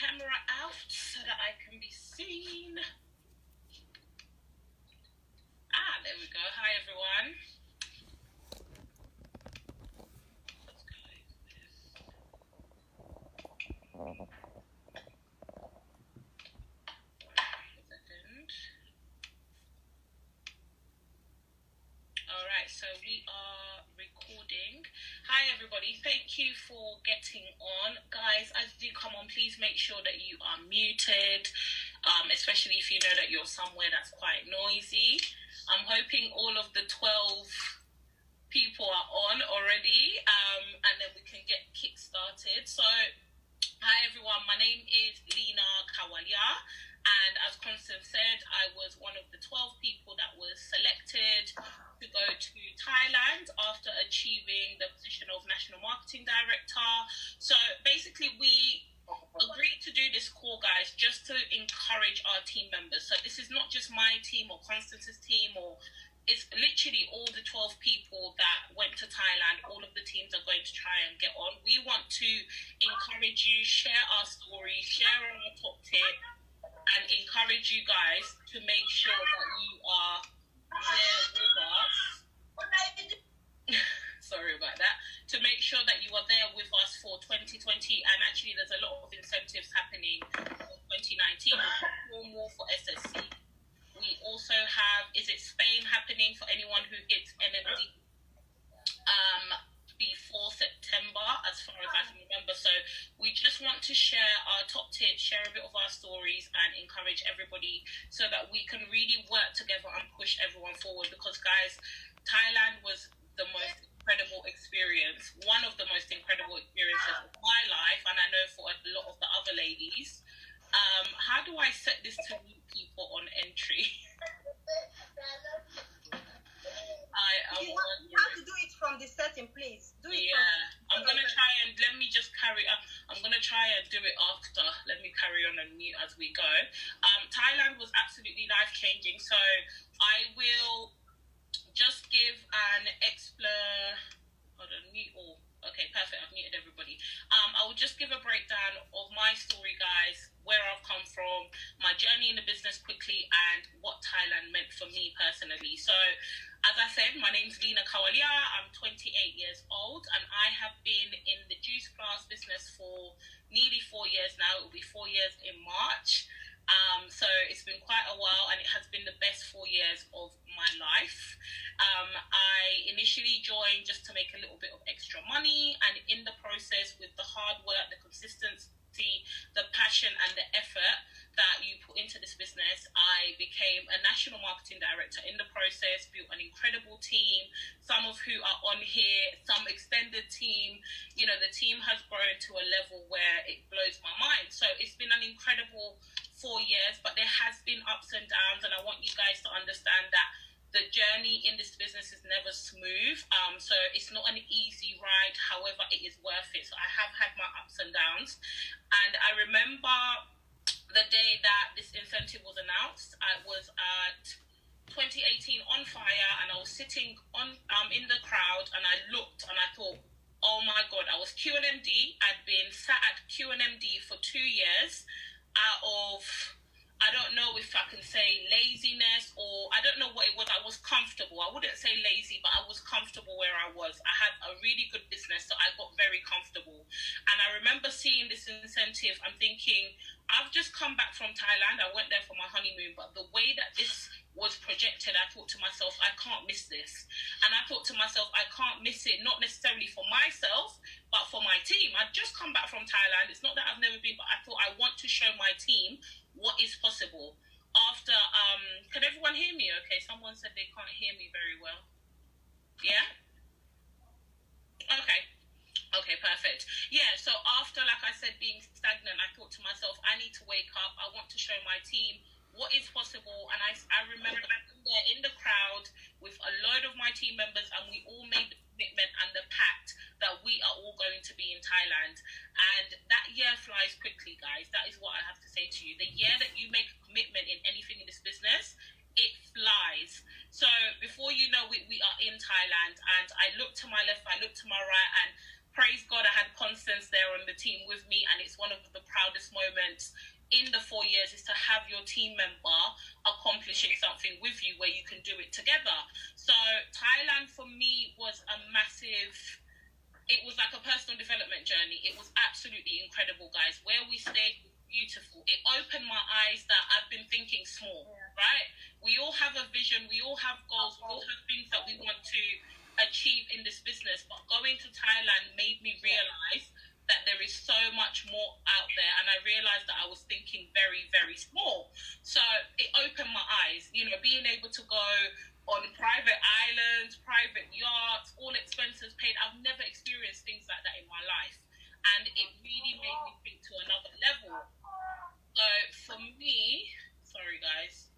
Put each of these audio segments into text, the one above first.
camera out so that I can be seen. There we go. Hi, everyone. Let's go with this. All right, so we are recording. Hi, everybody. Thank you for getting on. Guys, as you come on, please make sure that you are muted, especially if you know that you're somewhere that's quite noisy. I'm hoping all of the 12 people are on already, and then we can get kick-started. So, hi, everyone. My name is Lina Kawalia. And as Constance said, I was one of the 12 people that was selected to go to Thailand after achieving the position of National Marketing Director. So basically, we agreed to do this call, guys, just to encourage our team members. So this is not just my team or Constance's team, or it's literally all the 12 people that went to Thailand. All of the teams are going to try and get on. We want to encourage you, share our story, share our top tip, and encourage you guys to make sure that you are there with us. Sorry about that. To make sure that you are there with us for 2020. And actually, there's a lot of incentives happening for 2019. More for SSC. We also have, is it Spain happening for anyone who hits NMD before September, as far as I can remember. So we just want to share our top tips, share a bit of our stories, and encourage everybody so that we can really work together and push everyone forward. Because, guys, Thailand was the most incredible experience, one of the most incredible experiences of my life, and I know for a lot of the other ladies. How do I set this to mute people on entry? You have to do it from the setting, please. I'm gonna try and let me just carry on. I'm gonna try and do it after. Let me carry on and mute as we go. Thailand was absolutely life-changing, so I will just give an Hold on, mute all. Okay, perfect. I've muted everybody. I will just give a breakdown of my story, guys, where I've come from, my journey in the business quickly, and what Thailand meant for me personally. So, as I said, my name's Lina Kawalia. I'm 28 years old, and I have been in the juice class business for nearly 4 years now. It will be 4 years in March. So it's been quite a while, and it has been the best 4 years of my life. I initially joined just to make a little bit of extra money, and in the process, with the hard work, the consistency, the passion, and the effort that you put into this business, I became a national marketing director. In the process, built an incredible team, some of who are on here, some extended team. You know, the team has grown to a level where it blows my mind. So it's been an incredible 4 years, but there has been ups and downs, and I want you guys to understand that the journey in this business is never smooth. So it's not an easy ride. However, it is worth it. So I have had my ups and downs. And I remember the day that this incentive was announced. I was at 2018 on fire, and I was sitting on in the crowd, and I looked and I thought, oh my God, I was QNMD. I'd been sat at QNMD for 2 years out of, I don't know if I can say laziness, or I don't know what it was. I was comfortable. I wouldn't say lazy, but I was comfortable where I was. I had a really good business, so I got very comfortable. And I remember seeing this incentive. I'm thinking, I've just come back from Thailand. I went there for my honeymoon, but the way that this was projected, I thought to myself, I can't miss this. And I thought to myself, I can't miss it, not necessarily for myself, but for my team. I'd just come back from Thailand. It's not that I've never been, but I thought I want to show my team what is possible. After, can everyone hear me okay? Someone said they can't hear me very well. Yeah? Okay, perfect. Yeah, so after, like I said, being stagnant, I thought to myself, I need to wake up. I want to show my team what is possible. And I remember being there in the crowd with a load of my team members, and we all made the commitment and the pact that we are all going to be in Thailand. And that year flies quickly, guys. That is what I have to say to you. The year that you make a commitment in anything in this business, it flies. So before you know it, we are in Thailand, and I looked to my left, I looked to my right, and praise God, I had Constance there on the team with me, and it's one of the proudest moments in the 4 years is to have your team member accomplishing something with you where you can do it together. So Thailand for me was a massive, it was like a personal development journey. It was absolutely incredible, guys. Where we stayed was beautiful. It opened my eyes that I've been thinking small, right? We all have a vision, we all have goals, we all have things that we want to achieve in this business, but going to Thailand made me realize that there is so much more out there, and I realized that I was thinking very, very small. So it opened my eyes, you know, being able to go on private islands, private yachts, all expenses paid. I've never experienced things like that in my life, and it really made me think to another level. So for me, sorry guys,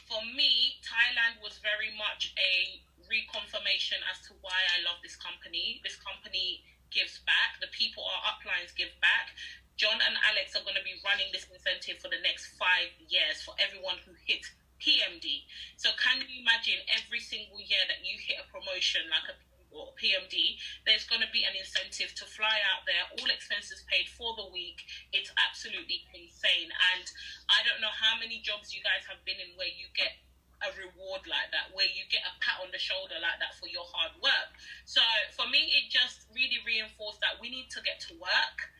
for me, Thailand was very much a reconfirmation as to why I love this company. This company gives back. The people, our uplines, give back. John and Alex are going to be running this incentive for the next 5 years for everyone who hits PMD. So can you imagine every single year that you hit a promotion like a PMD, there's going to be an incentive to fly out there, all expenses paid for the week. It's absolutely insane. And I don't know how many jobs you guys have been in where you get a reward like that, where you get a pat on the shoulder like that for your hard work. So for me, it just really reinforced that we need to get to work.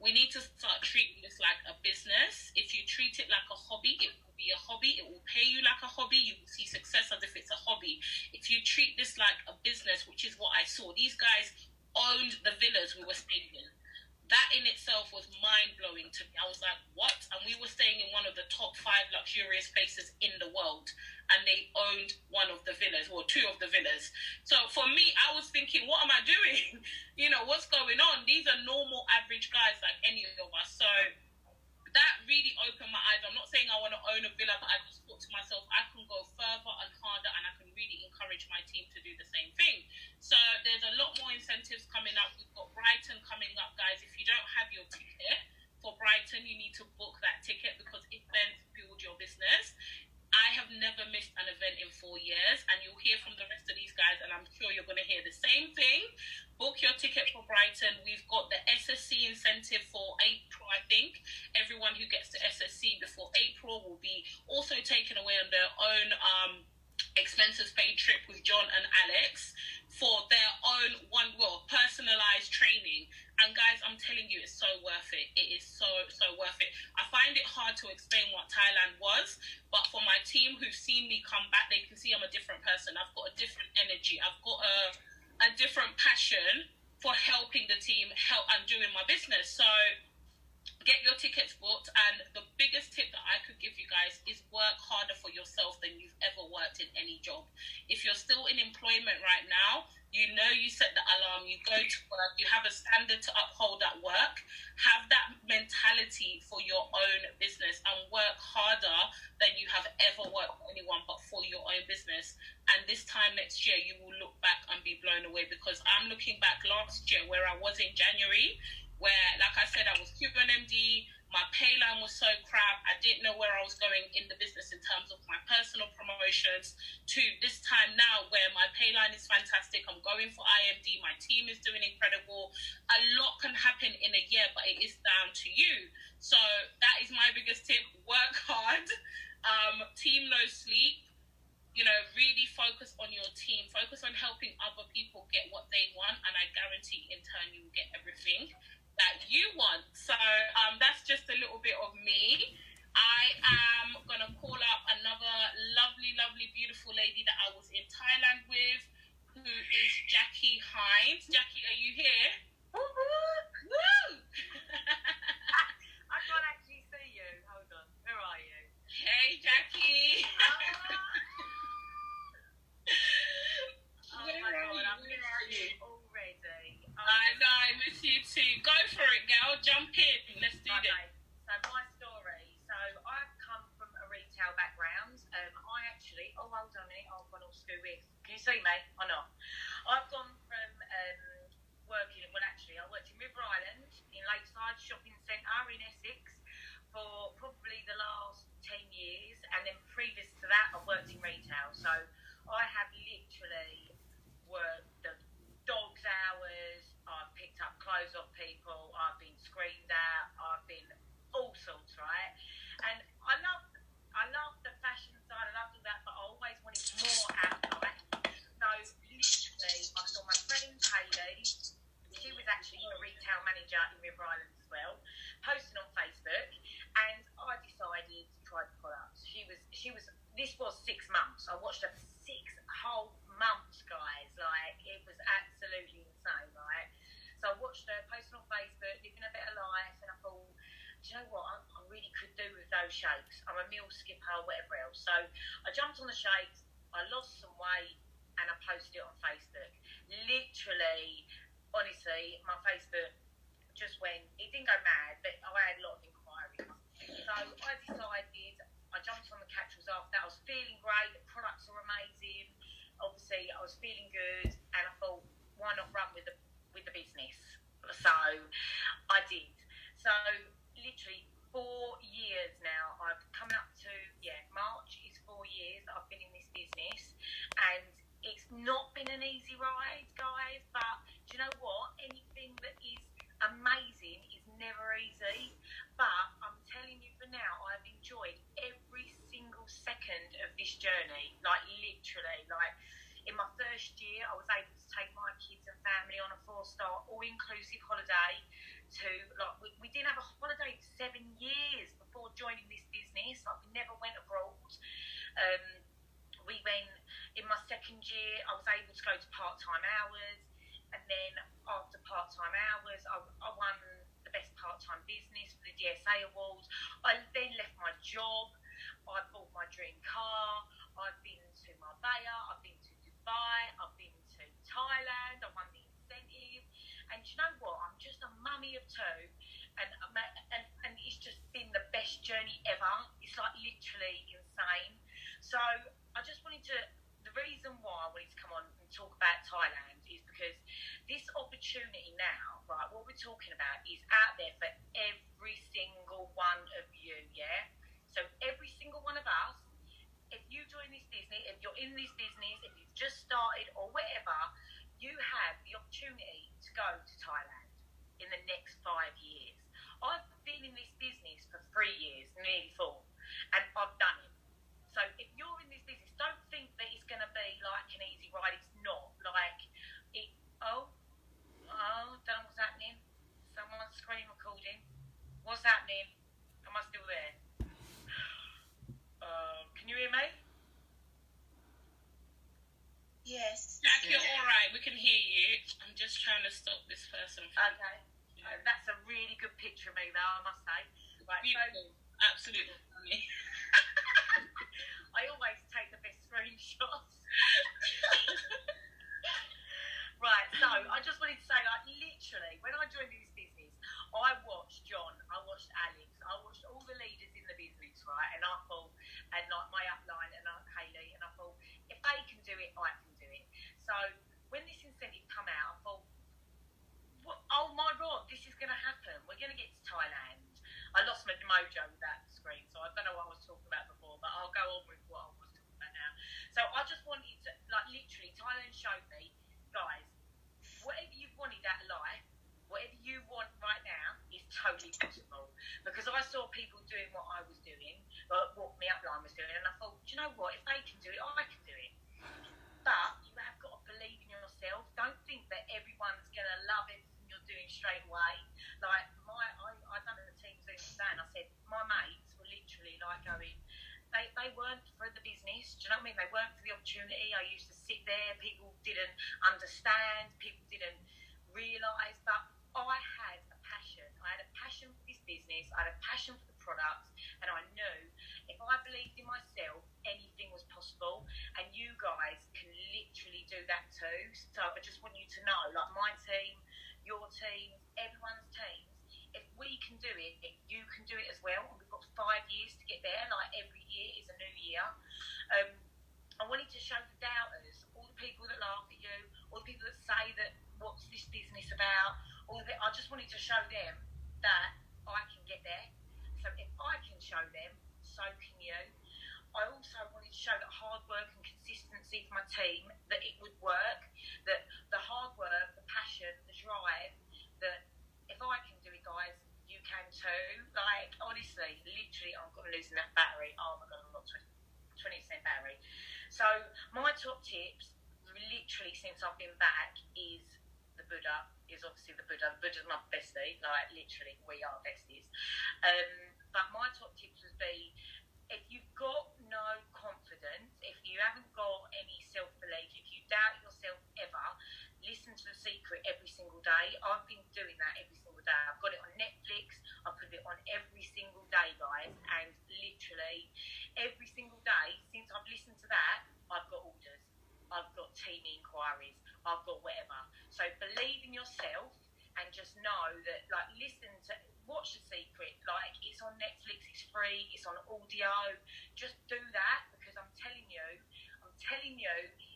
We need to start treating this like a business. If you treat it like a hobby, it will be a hobby. It will pay you like a hobby. You will see success as if it's a hobby. If you treat this like a business, which is what I saw, these guys owned the villas we were staying in. That in itself was mind-blowing to me. I was like, what? And we were staying in one of the top 5 luxurious places in the world, and they owned one of the villas, or 2 of the villas. So for me, I was thinking, what am I doing? You know, what's going on? These are normal, average guys like any of us. So that really opened my eyes. I'm not saying I want to own a villa, but I just thought to myself, I can go further and harder, and I can really encourage my team to do the same thing. So there's a lot more incentives coming up. We've got Brighton coming up, guys. If you don't have your ticket for Brighton, you need to book that ticket, because events build your business. I have never missed an event in 4 years, and you'll hear from the rest of these guys, and I'm sure you're going to hear the same thing. Book your ticket for Brighton. We've got the SSC incentive for April, I think. Everyone who gets to SSC before April will be also taken away on their own expenses paid trip with John and Alex for their own personalized training. And guys, I'm telling you, it's so worth it. It is so worth it. I find it hard to explain what Thailand was, but for my team who've seen me come back, they can see I'm a different person. I've got a different energy. I've got a different passion for helping the team, and doing my business. So get your tickets booked, and the biggest tip that I could give you guys is work harder for yourself than you've ever worked in any job. If you're still in employment right now, you know you set the alarm, you go to work, you have a standard to uphold at work. Have that mentality for your own business and work harder than you have ever worked for anyone but for your own business. And this time next year, you will look back and be blown away, because I'm looking back last year where I was in January, where, like I said, I was QNMD, my pay line was so crap, I didn't know where I was going in the business in terms of my personal promotions, to this time now where my pay line is fantastic, I'm going for IMD, my team is doing incredible. A lot can happen in a year, but it is down to you. So that is my biggest tip: work hard, team no sleep. You know, really focus on your team, focus on helping other people get what they want, and I guarantee in turn you will get everything that you want. So that's just a little bit of me. I am going to call up another lovely, beautiful lady that I was in Thailand with, who is Jackie Hines. Jackie, are you here? Woo! I can't actually see you. Hold on. Where are you? Hey, Jackie. Oh my God, I'm missing you already. I know, I miss you too. Go for it, girl. Jump in. Let's do this. So my story. So I've come from a retail background. I actually, hold on a minute, I've gone all screwy. Can you see me or not? I've gone from working, well actually I worked in River Island in Lakeside Shopping Centre in Essex for probably the last 10 years, and then previous to that I worked in retail. So I have literally worked the dog's hours, I've up clothes off people, I've been screamed at, I've been all sorts, right? And I love the fashion side, I loved all that, but I always wanted more out of life. So literally, I saw my friend Hayley, she was actually a retail manager in River Island as well, posting on Facebook, and I decided to try the products. This was 6 months. I watched her for 6 whole months, guys. Like, it was absolutely insane, right? So I watched her posting on Facebook, living a better life, and I thought, do you know what? I really could do with those shakes. I'm a meal skipper, whatever else. So I jumped on the shakes, I lost some weight, and I posted it on Facebook. Literally, honestly, my Facebook just went, it didn't go mad, but I had a lot of inquiries. So I decided, I jumped on the capsules after that. I was feeling great, the products are amazing. Obviously, I was feeling good, and I thought, why not run with the business? So I did. So literally 4 years now. I've coming up to, March is 4 years that I've been in this business, and it's not been an easy ride, guys, but do you know what? Anything that is amazing is never easy, but I'm telling you for now, I've enjoyed every single second of this journey, like literally. Like in my first year, I was able to take my kids and family on a 4-star all-inclusive holiday to, like, we didn't have a holiday for 7 years before joining this business. Like, we never went abroad. We went, in my second year, I was able to go to part-time hours, and then after part-time hours, I won the best part-time business for the DSA Awards. I then left my job. I bought my dream car. I've been to Marbella. I've been to Dubai. I've been to Thailand. I won the incentive. And you know what? I'm just a mummy of 2, and it's just been the best journey ever. It's like literally insane. So I just wanted to, the reason why I wanted to come on and talk about Thailand is because this opportunity now, right, what we're talking about is out there for every single one of you, yeah? So every single one of us, if you join this business, if you're in this business, if you've just started or whatever, you have the opportunity to go to Thailand in the next 5 years. I've been in this business for 3 years, nearly 4, and I've done it. So if you're in this business, don't think that it's going to be like an easy ride. It's not. Like, don't know what's happening. Someone's screen recording. What's happening? Am I still there? Can you hear me? Yes. Jack, you're all right. We can hear you. I'm just trying to stop this person from... Okay. That's a really good picture of me, though, I must say. Right, beautiful. Absolutely funny. I always take the best screenshots. Right, so I just wanted to say, like, literally, when I joined this business, I watched John, I watched Alex, I watched all the leaders in the business, right? And I thought, and like my upline and Hayley, and I thought, if they can do it, I can do it. So when this incentive come out, I thought, oh my God, this is going to happen. We're going to get to Thailand. I lost my mojo with that screen, so I don't know what I was talking about before, but I'll go on with what I was talking about now. So I just wanted to, like, literally, Thailand showed me, guys, whatever you've wanted out of life, whatever you want right now is totally possible. Because I saw people doing what I was doing, like what my upline was doing, and I thought, do you know what, if they can do it, I can do it. But you have got to believe in yourself. Don't think that everyone's going to love everything you're doing straight away. Like, I done a team Zoom today, and I said, my mates were literally like going, they weren't for the business, do you know what I mean? They weren't for the opportunity. I used to sit there, people didn't understand, people didn't realise, but I had a passion. I had a passion for this business, I had a passion for the products, and I knew if I believed in myself, anything was possible, and you guys can literally do that too. So I just want you to know, like, my team, your team, everyone's teams, if we can do it, you can do it as well. And we've got 5 years to get there. Like, every year is a new year. I wanted to show the doubters, all the people that laugh at you, all the people that say that, what's this business about? I just wanted to show them that I can get there. So if I can show them, so can you. I also wanted to show that hard work and consistency for my team, that it would work, that the hard work, the passion, the drive, I can do it, guys, you can too. Like, honestly, literally, I'm losing that battery. Oh my God, I've got 20% battery. So my top tips, literally since I've been back, is the Buddha. Is obviously the Buddha. The Buddha's my bestie. Like, literally, we are besties. But my top tips would be, if you've got no confidence, if you haven't got any self-belief, if you doubt yourself ever, listen to The Secret every single day. I've been doing that every single day. I've got it on Netflix. I put it on every single day, guys. And literally every single day since I've listened to that, I've got orders. I've got team inquiries. I've got whatever. So believe in yourself and just know that, like, watch The Secret. Like, it's on Netflix, it's free, it's on audio. Just do that, because I'm telling you,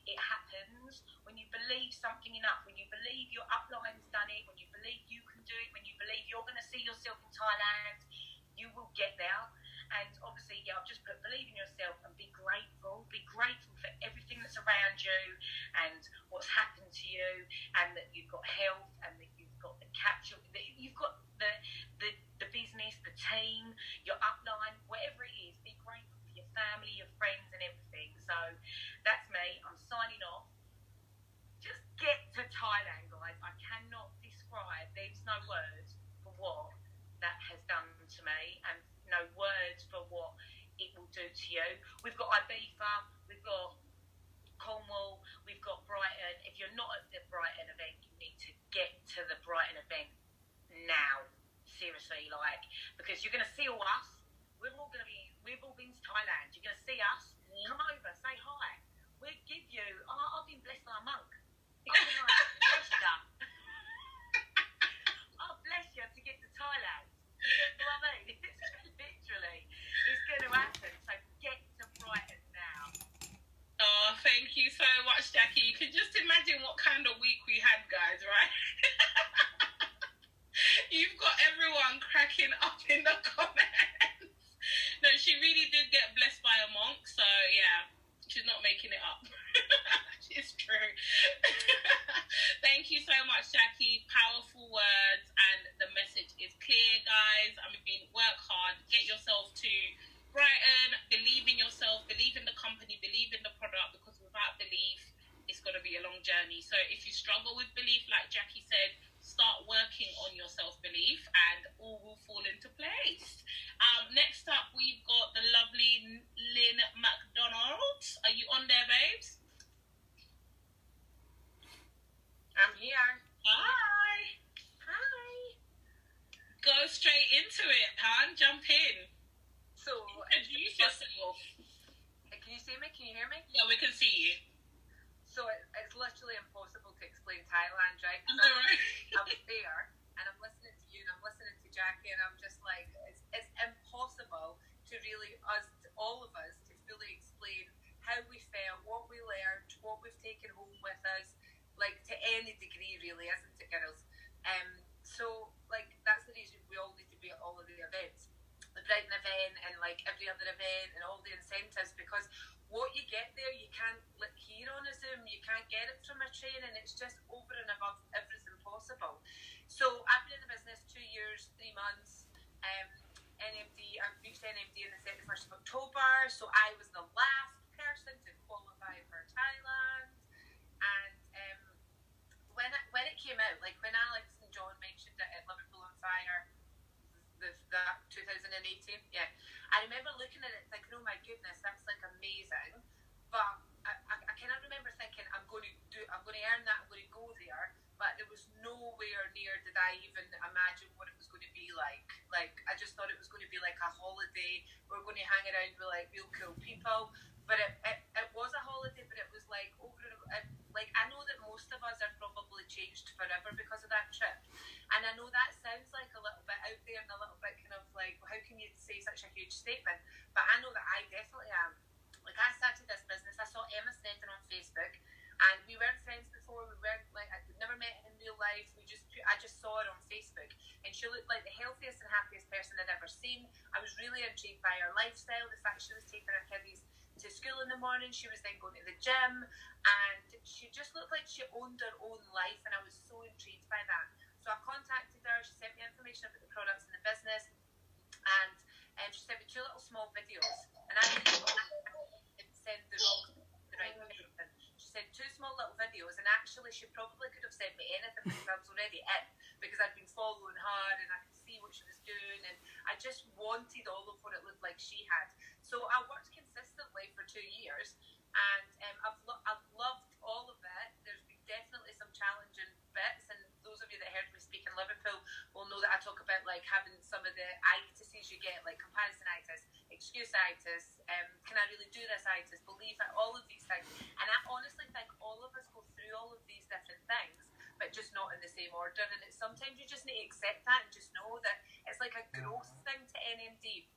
it happens when you believe something enough, when you believe your upline's done it, when you believe you can do it, when you believe you're going to see yourself in Thailand, you will get there. And obviously, yeah, I've just put believe in yourself and be grateful. Be grateful for everything that's around you and what's happened to you, and that you've got health, and that you've got the capture, that you've got the business, the team, your upline, whatever it is. Be grateful for your family, your friends, and everything. So that's me. I'm signing off. Just get to Thailand, guys. I cannot describe. There's no words for what that has done to me, and no words for what it will do to you. We've got Ibiza, we've got Cornwall, we've got Brighton. If you're not at the Brighton event, you need to get to the Brighton event now. Seriously, like, because you're going to see all us. We've all been to Thailand. You're going to see us. Come over, say hi. We'll give you, I've been blessed by a monk. I've been like, bless you. I'll bless you to get to Thailand. You know what I mean? Literally, it's going to happen. So get to Brighton now. Oh, thank you so much, Jackie. You can just imagine what kind of week we had, guys, right? You've got everyone cracking up in the comments. No, she really did get blessed by a monk, so yeah, she's not making it up. It's true. Thank you so much, Jackie. Powerful words, and the message is clear, guys. I mean, work hard, get yourself to Brighton, believe in yourself, believe in the company, believe in the product, because without belief, it's going to be a long journey. So if you struggle with belief, like Jackie said, start working on your self-belief and all will fall into place. Next up, we've got the lovely Lynn McDonald. Are you on there, babes? I'm here. Hi. Hi. Go straight into it, hon. Jump in. So, Introduce yourself. can you see me? Can you hear me? Yeah, we can see you. So it's literally impossible to explain Thailand, right? I know, right? I'm there, and I'm listening to you, and I'm listening to Jackie, and I'm just like, it's impossible to really, all of us, to fully explain how we felt, what we learned, what we've taken home with us, like, to any degree, really, isn't it, girls? So, like, that's the reason we all need to be at all of the events. The Brighton event, and, like, every other event, and all the incentives, because what you get there, you can't hear on a Zoom, you can't get it from a train, and it's just over and above everything possible. So I've been in the business 2 years, 3 months. NMD, I've reached NMD on the 31st of October, so I was the last person to qualify for Thailand. And when it came out, like when Alex and John mentioned it at Liverpool on Fire, that 2018, yeah, I remember looking at it thinking, oh my goodness, that's like amazing. But I kind of remember thinking, I'm going to earn that, I'm going to go there. But there was nowhere near did I even imagine what it was going to be like. Like, I just thought it was going to be like a holiday. We're going to hang around with like real cool people. But it was a holiday, but it was like like, I know that most of us are probably changed forever because of that trip. And I know that sounds like a little bit out there and a little bit kind of like, how can you say such a huge statement? But I know that I definitely am. Like, I started this business, I saw Emma Sneddon on Facebook, and we weren't friends before, we weren't, like, I'd never met her in real life, I just saw her on Facebook, and she looked like the healthiest and happiest person I'd ever seen. I was really intrigued by her lifestyle, the fact she was taking her kiddies to school in the morning, she was then going to the gym, and she just looked like she owned her own life, and I was so intrigued by that. So I contacted her, she sent me information about the products and the business, and she sent me 2 little small videos, and I didn't send the right person. She sent 2 small little videos, and actually she probably could have sent me anything because I was already in, because I'd been following her and I could see what she was doing, and I just wanted all of what it looked like she had. So I worked consistently for 2 years, and I've loved all of it. There's been definitely some challenging bits, and those of you that heard me speak in Liverpool will know that I talk about like having some of the itises you get, like comparisonitis, excuse-itis, can I really do this itis, believe it, all of these things. And I honestly think all of us go through all of these different things, but just not in the same order. And it's sometimes you just need to accept that and just know that it's like a growth thing to NMD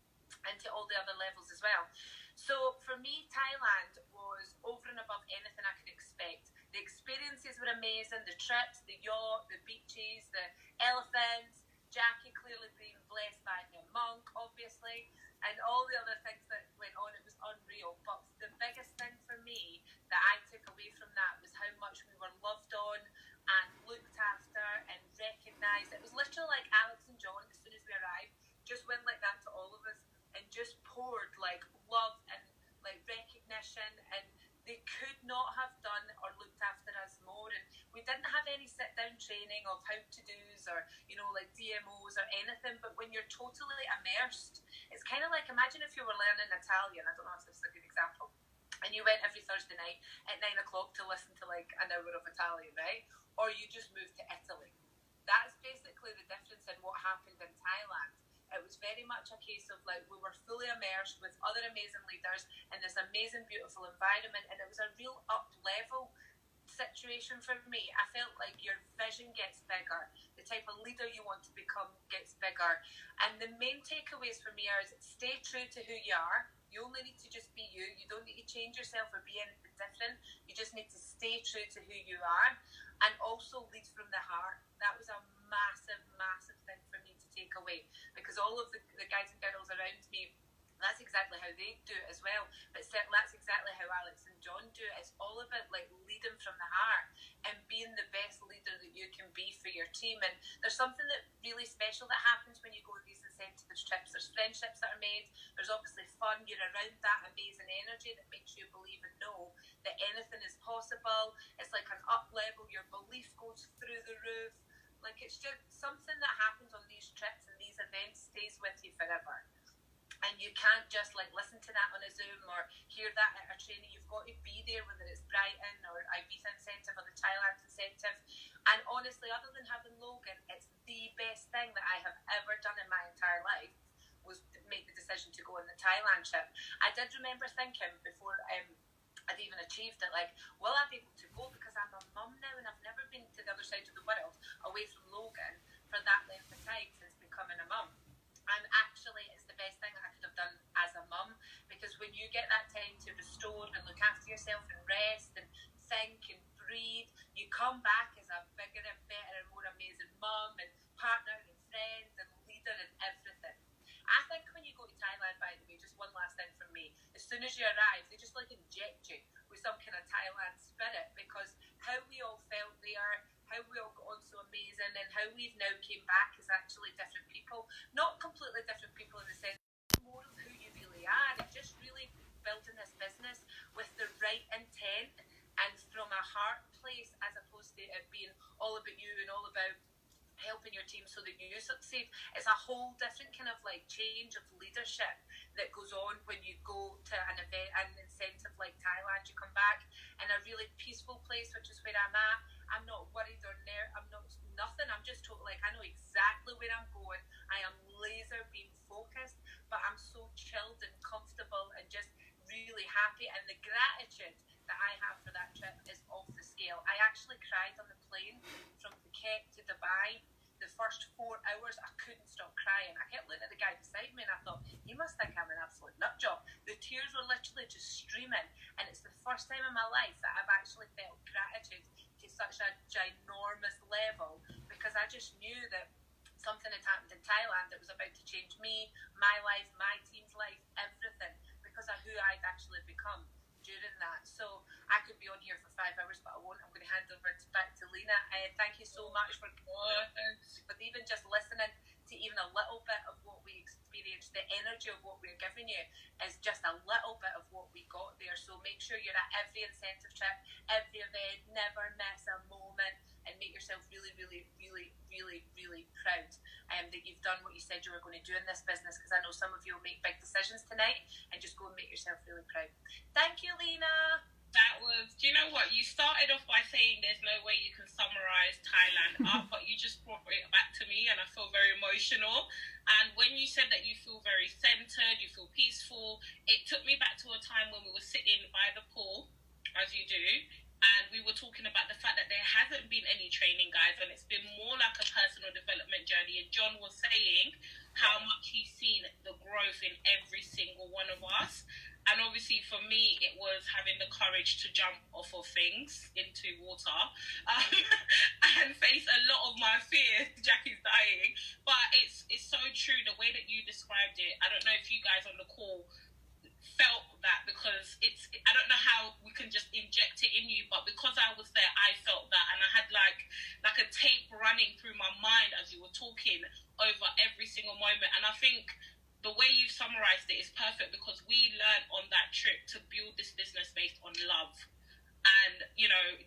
and to all the other levels as well. So for me, Thailand was over and above anything I could expect. The experiences were amazing, the trips, the yacht, the beaches, the elephants, Jackie clearly being blessed by a monk, obviously, and all the other things that went on. It was unreal. But the biggest thing for me that I took away from that was how much we were loved on and looked after and recognised. It was literally like Alex and John, as soon as we arrived, just went like that to all of us and just poured like love and like recognition, and they could not have done or looked after us more. And we didn't have any sit down training of how to do's or, you know, like DMOs or anything. But when you're totally immersed, it's kind of like, imagine if you were learning Italian. I don't know if this is a good example, and you went every Thursday night at 9 o'clock to listen to like an hour of Italian, right? Or you just moved to Italy. That's basically the difference in what happened in Thailand. It was very much a case of like we were fully immersed with other amazing leaders in this amazing, beautiful environment, and it was a real up-level situation for me. I felt like your vision gets bigger, the type of leader you want to become gets bigger, and the main takeaways for me are stay true to who you are. You only need to just be you. You don't need to change yourself or be anything different. You just need to stay true to who you are, and also lead from the heart. That was a massive, massive thing for me to take away, because all of the guys and girls around me, that's exactly how they do it as well. But that's exactly how Alex and John do it. It's all about like leading from the heart and being the best leader that you can be for your team. And there's something that really special that happens when you go on these incentives trips. There's friendships that are made. There's obviously fun. You're around that amazing energy that makes you believe and know that anything is possible. It's like an up level. Your belief goes through the roof. Like, it's just something that happens on these trips and these events stays with you forever. And you can't just like listen to that on a Zoom or hear that at a training. You've got to be there, whether it's Brighton or Ibiza incentive or the Thailand incentive. And honestly, other than having Logan, it's the best thing that I have ever done in my entire life was make the decision to go on the Thailand trip. I did remember thinking before I'd even achieved it, like, will I be able to go, because I'm a mum now and I've never been to the other side of the world away from Logan for that length of time since becoming a mum. And actually, it's the best thing that I could have done as a mum, because when you get that time to restore and look after yourself and rest and think and breathe, you come back as a bigger and better and more amazing mum and partner and friend and leader and everything. I think when you go to Thailand, by the way, just one last thing from me, as soon as you arrive, they just like inject you with some kind of Thailand spirit, because how we all felt there, how we all got on so amazing, and how we've now came back as actually different people. Not completely different people in the sense, more of who you really are, and just really building this business with the right intent and from a heart place, as opposed to it being all about you and all about helping your team so that you succeed. It's a whole different kind of like change of leadership that goes on when you go to an event, an incentive like Thailand. You come back in a really peaceful place, which is where I'm at. I'm not worried or I'm not nothing. I'm just totally like, I know exactly where I'm going. I am laser beam focused, but I'm so chilled and comfortable and just really happy. And the gratitude that I have for that trip is off the scale. I actually cried on the plane from Phuket to Dubai. The first 4 hours, I couldn't stop crying. I kept looking at the guy beside me and I thought, he must think I'm an absolute nut job. The tears were literally just streaming. And it's the first time in my life that I've actually felt gratitude to such a ginormous level, because I just knew that something had happened in Thailand that was about to change me, my life, my team's life, everything, because of who I'd actually become during that. So I could be on here for 5 hours, but I won't. I'm going to hand over back to Lena. Thank you so much for even just listening to even a little bit of what we experienced. The energy of what we're giving you is just a little bit of what we got there. So make sure you're at every incentive trip, every event, never miss a moment, and make yourself really, really, really, really, really proud that you've done what you said you were going to do in this business, because I know some of you will make big decisions tonight, and just go and make yourself really proud. Thank you, Lena. That was, do you know what? You started off by saying there's no way you can summarize Thailand up, but you just brought it back to me, and I feel very emotional. And when you said that you feel very centered, you feel peaceful, it took me back to a time when we were sitting by the pool, as you do, and we were talking about the fact that there hasn't been any training, guys, and it's been more like a personal development journey. And John was saying how much he's seen the growth in every single one of us. And obviously for me, it was having the courage to jump off of things into water and face a lot of my fears. Jackie's dying. But it's so true, the way that you described it. I don't know if you guys on the call felt that, because I don't know how we can just inject it in you, but because I was there, I felt that, and I had like a tape running through my mind as you were talking over every single moment. And I think the way you've summarized it is perfect, because we learned on that trip to build this business based on love, and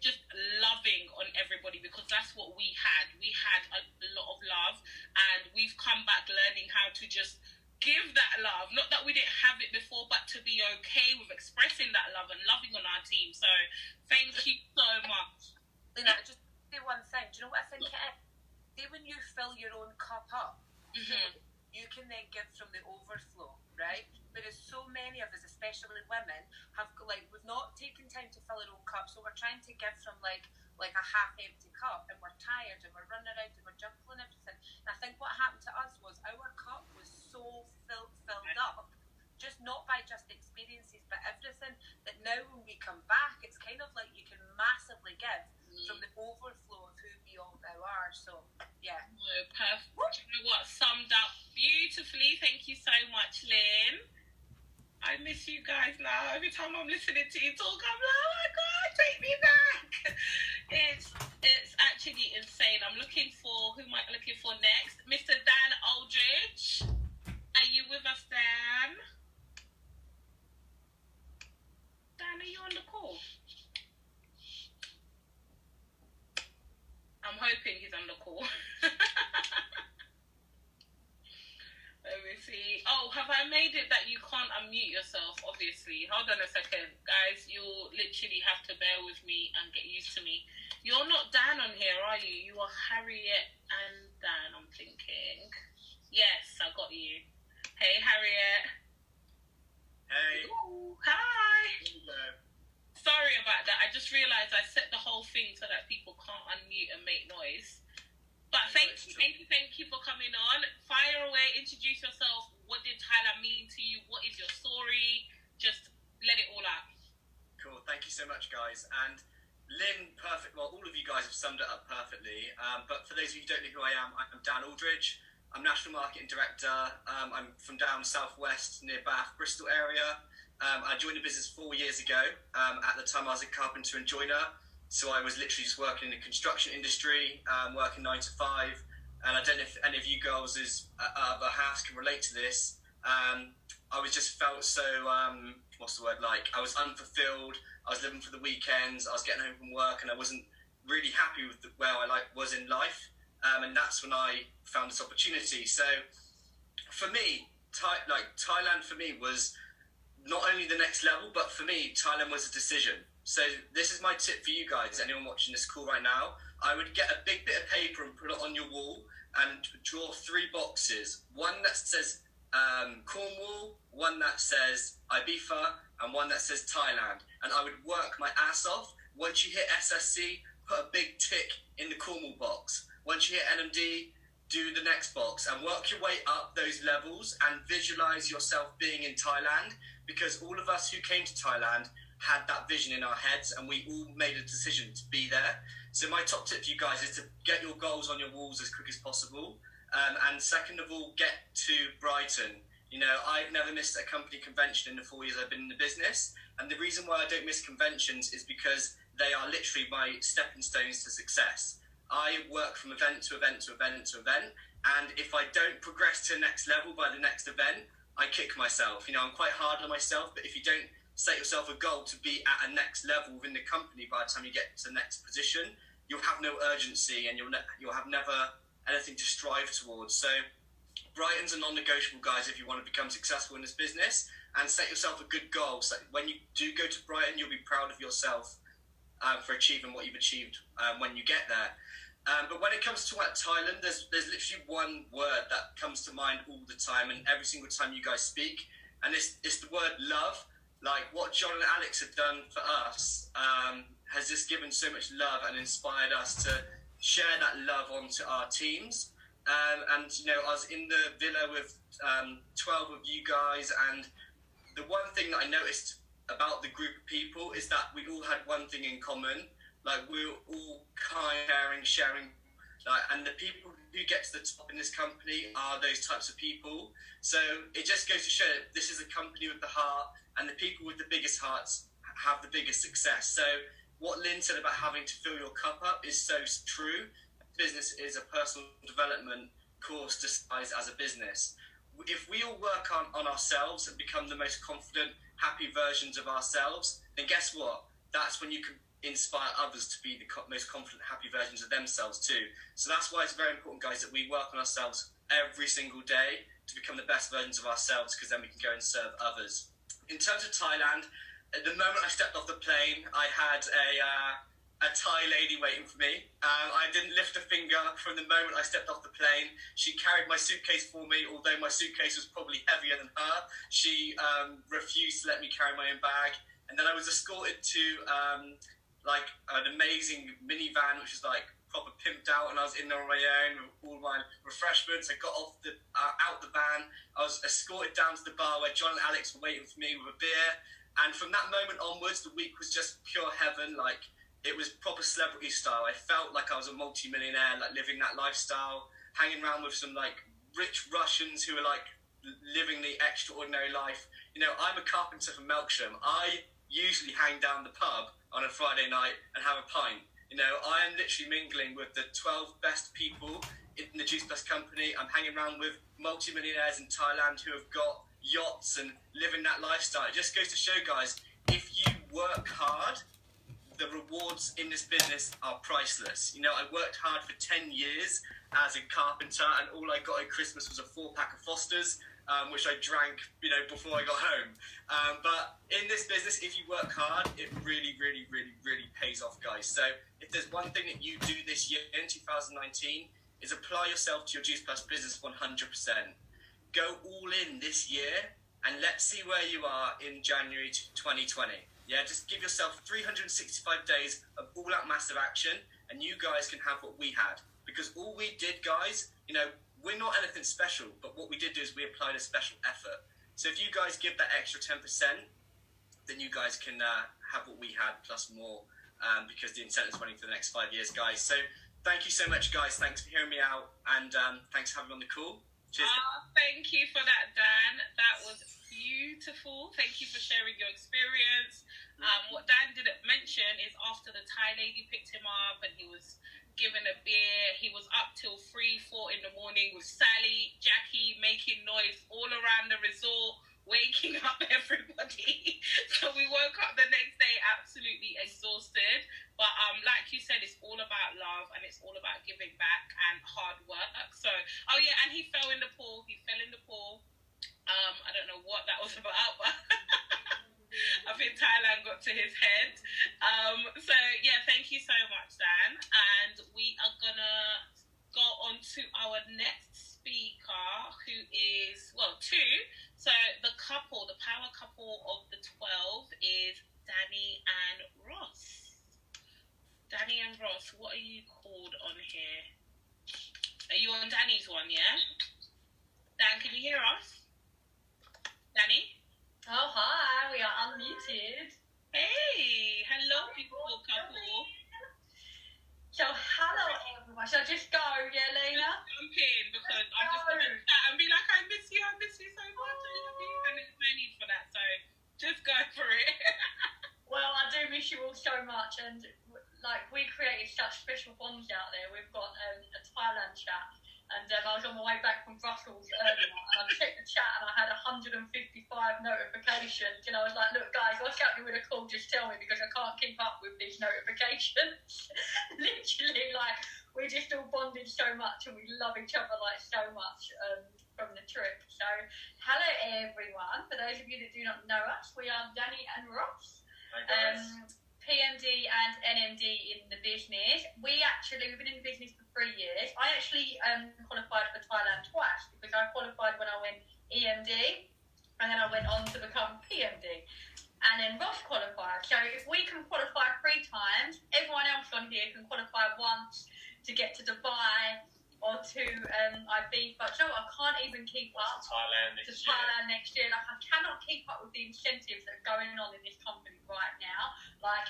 just loving on everybody, because that's what we had. We had a lot of love, and we've come back learning how to just give that love. Not that we didn't have it before, but to be okay with expressing that love and loving on our team. So thank you so much. Lena, just say one thing. Do you know what I think it is? See, when you fill your own cup up, you can then give from the overflow, right? Whereas so many of us, especially women, we've not taken time to fill our own cup, so we're trying to give from like a half-empty cup, and we're tired, and we're running around, and we're jumping and everything. And I think what happened to us was our cup was so filled up, just not by just experiences, but everything, that now when we come back, it's kind of like you can massively give from the overflow of who we all now are. So yeah. Oh, perfect. You know what? Summed up beautifully. Thank you so much, Lynn. I miss you guys now. Every time I'm listening to you talk, I'm like, oh my God, take me back. It's actually insane. I'm looking for, who am I looking for next? Mr. Dan Aldridge. Are you with us, Dan? Dan, are you on the call? I'm hoping he's on the call. Let me see. Oh, have I made it that you can't unmute yourself? Obviously. Hold on a second. Guys, you'll literally have to bear with me and get used to me. You're not Dan on here, are you? You are Harriet and Dan, I'm thinking. Yes, I got you. Hey, Harriet. Hey. Ooh, hi. Hello. Sorry about that. I just realised I set the whole thing so that people can't unmute and make noise. But thank you for coming on. Fire away, introduce yourself. What did Thailand mean to you? What is your story? Just let it all out. Cool, thank you so much, guys. And Lynn, perfect. Well, all of you guys have summed it up perfectly. But for those of you who don't know who I am Dan Aldridge. I'm National Marketing Director. I'm from down southwest near Bath, Bristol area. I joined the business 4 years ago. At the time, I was a carpenter and joiner. So I was literally just working in the construction industry, working 9 to 5. And I don't know if any of you girls of a house can relate to this. I was just felt so, I was unfulfilled. I was living for the weekends. I was getting home from work, and I wasn't really happy with where I was in life. And that's when I found this opportunity. So for me, Thailand for me was not only the next level, but for me, Thailand was a decision. So this is my tip for you guys, anyone watching this call right now. I would get a big bit of paper and put it on your wall and draw 3 boxes. One that says Cornwall, one that says Ibiza, and one that says Thailand. And I would work my ass off. Once you hit SSC, put a big tick in the Cornwall box. Once you hit NMD, do the next box and work your way up those levels and visualize yourself being in Thailand, because all of us who came to Thailand had that vision in our heads, and we all made a decision to be there. So my top tip for you guys is to get your goals on your walls as quick as possible. And second of all, get to Brighton. You know, I've never missed a company convention in the 4 years I've been in the business. And the reason why I don't miss conventions is because they are literally my stepping stones to success. I work from event to event to event to event. And if I don't progress to the next level by the next event, I kick myself. You know, I'm quite hard on myself, but if you don't set yourself a goal to be at a next level within the company by the time you get to the next position, you'll have no urgency and you'll have never anything to strive towards. So Brighton's a non-negotiable, guys, if you want to become successful in this business, and set yourself a good goal. So when you do go to Brighton, you'll be proud of yourself for achieving what you've achieved when you get there. But when it comes to Thailand, there's literally one word that comes to mind all the time, and every single time you guys speak, and it's the word love. Like what John and Alex have done for us has just given so much love and inspired us to share that love onto our teams. And you know, I was in the villa with 12 of you guys, and the one thing that I noticed about the group of people is that we all had one thing in common. Like, we were all kind, caring, sharing. Like, and the people who get to the top in this company are those types of people. So it just goes to show that this is a company with the heart, and the people with the biggest hearts have the biggest success. So what Lynn said about having to fill your cup up is so true. Business is a personal development course disguised as a business. If we all work on ourselves and become the most confident, happy versions of ourselves, then guess what? That's when you can inspire others to be the most confident, happy versions of themselves too. So that's why it's very important, guys, that we work on ourselves every single day to become the best versions of ourselves, because then we can go and serve others. In terms of Thailand, at the moment I stepped off the plane, I had a Thai lady waiting for me. I didn't lift a finger from the moment I stepped off the plane. She carried my suitcase for me, although my suitcase was probably heavier than her. She refused to let me carry my own bag. And then I was escorted to like an amazing minivan, which was like proper pimped out, and I was in there on my own with all my refreshments. I got off out the van. I was escorted down to the bar where John and Alex were waiting for me with a beer. And from that moment onwards, the week was just pure heaven. Like, it was proper celebrity style. I felt like I was a multi-millionaire, like living that lifestyle, hanging around with some like rich Russians who are like living the extraordinary life. You know, I'm a carpenter from Melksham. I usually hang down the pub on a Friday night and have a pint. You know, I am literally mingling with the 12 best people in the Juice Plus company. I'm hanging around with multi-millionaires in Thailand who have got yachts and living that lifestyle. It just goes to show, guys, if you work hard, the rewards in this business are priceless. You know, I worked hard for 10 years as a carpenter, and all I got at Christmas was a 4-pack of Fosters, which I drank, you know, before I got home. But in this business, if you work hard, it really, really, really, really pays off, guys. So if there's one thing that you do this year in 2019 is apply yourself to your Juice Plus business 100%. Go all in this year, and let's see where you are in January 2020. Yeah, just give yourself 365 days of all-out massive action, and you guys can have what we had. Because all we did, guys, you know, we're not anything special, but what we did do is we applied a special effort. So if you guys give that extra 10%, then you guys can have what we had plus more, because the incentive's running for the next 5 years, guys. So thank you so much, guys. Thanks for hearing me out, and thanks for having me on the call. Cheers. Thank you for that, Dan. That was beautiful. Thank you for sharing your experience. What Dan didn't mention is after the Thai lady picked him up and he was given a beer, he was up till 3-4 in the morning with Sally, Jackie, making noise all around the resort, waking up everybody. So we woke up the next day absolutely exhausted. But like you said, it's all about love, and it's all about giving back and hard work. So, oh yeah, and he fell in the pool. He fell in the pool. I don't know what that was about, but I think Thailand got to his head. So yeah, thank you so much, Dan. And we are gonna go on to our next speaker, who is, well, two. So the couple, the power couple of the 12 is Danny and Ross. Danny and Ross, what are you called on here? Are you on Danny's one, yeah? Dan, can you hear us? Danny? Oh, hi, we are unmuted. Hey, hello, beautiful couple. So, hello, everyone. Shall I just go, yeah, Lena? Just jump in, because I'm just going to chat and be like, I miss you so much. like we created such special bonds out there. We've got a Thailand chat, and I was on my way back from Brussels earlier, and I checked the chat, and I had 155 notifications, and I was like, look guys, what's happening with a call? Just tell me, because I can't keep up with these notifications. Literally, like, we just all bonded so much, and we love each other like so much from the trip. So hello everyone, for those of you that do not know us, we are Danny and Ross. Hi guys. PMD and NMD in the business. We've been in the business for 3 years. I actually qualified for Thailand twice, because I qualified when I went EMD, and then I went on to become PMD. And then Ross qualified. So if we can qualify 3 times, everyone else on here can qualify once to get to Dubai or to Ibiza. So I can't even keep up Thailand next year. Like, I cannot keep up with the incentives that are going on in this company right now. Like,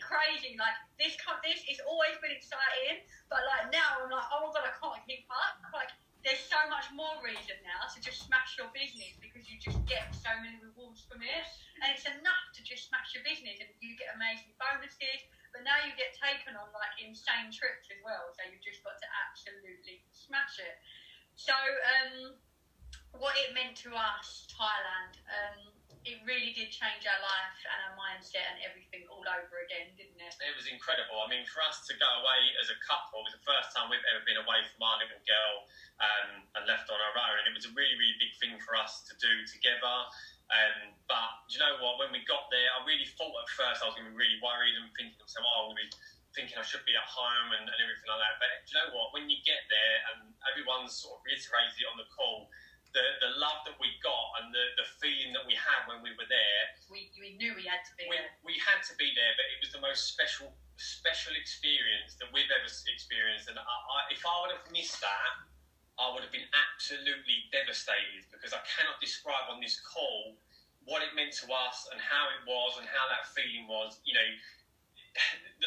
crazy. Like, this has always been exciting, but like now I'm like, oh my god, I can't keep up. Like, there's so much more reason now to just smash your business, because you just get so many rewards from it, and it's enough to just smash your business, and you get amazing bonuses. But now you get taken on like insane trips as well, so you've just got to absolutely smash it. So what it meant to us, Thailand, it really did change our life and our mindset and everything all over again, didn't it? It was incredible. I mean, for us to go away as a couple, it was the first time we've ever been away from our little girl and left on our own, and it was a really, really big thing for us to do together. But do you know what? When we got there, I really thought at first I was going to be really worried and thinking to myself, I'm going to be thinking I should be at home and everything like that. But do you know what? When you get there, and everyone sort of reiterated it on the call, the love that we got and the feeling that we had when we were there. We knew we had to be there. We had to be there, but it was the most special experience that we've ever experienced. And if I would have missed that, I would have been absolutely devastated, because I cannot describe on this call what it meant to us and how it was and how that feeling was. You know,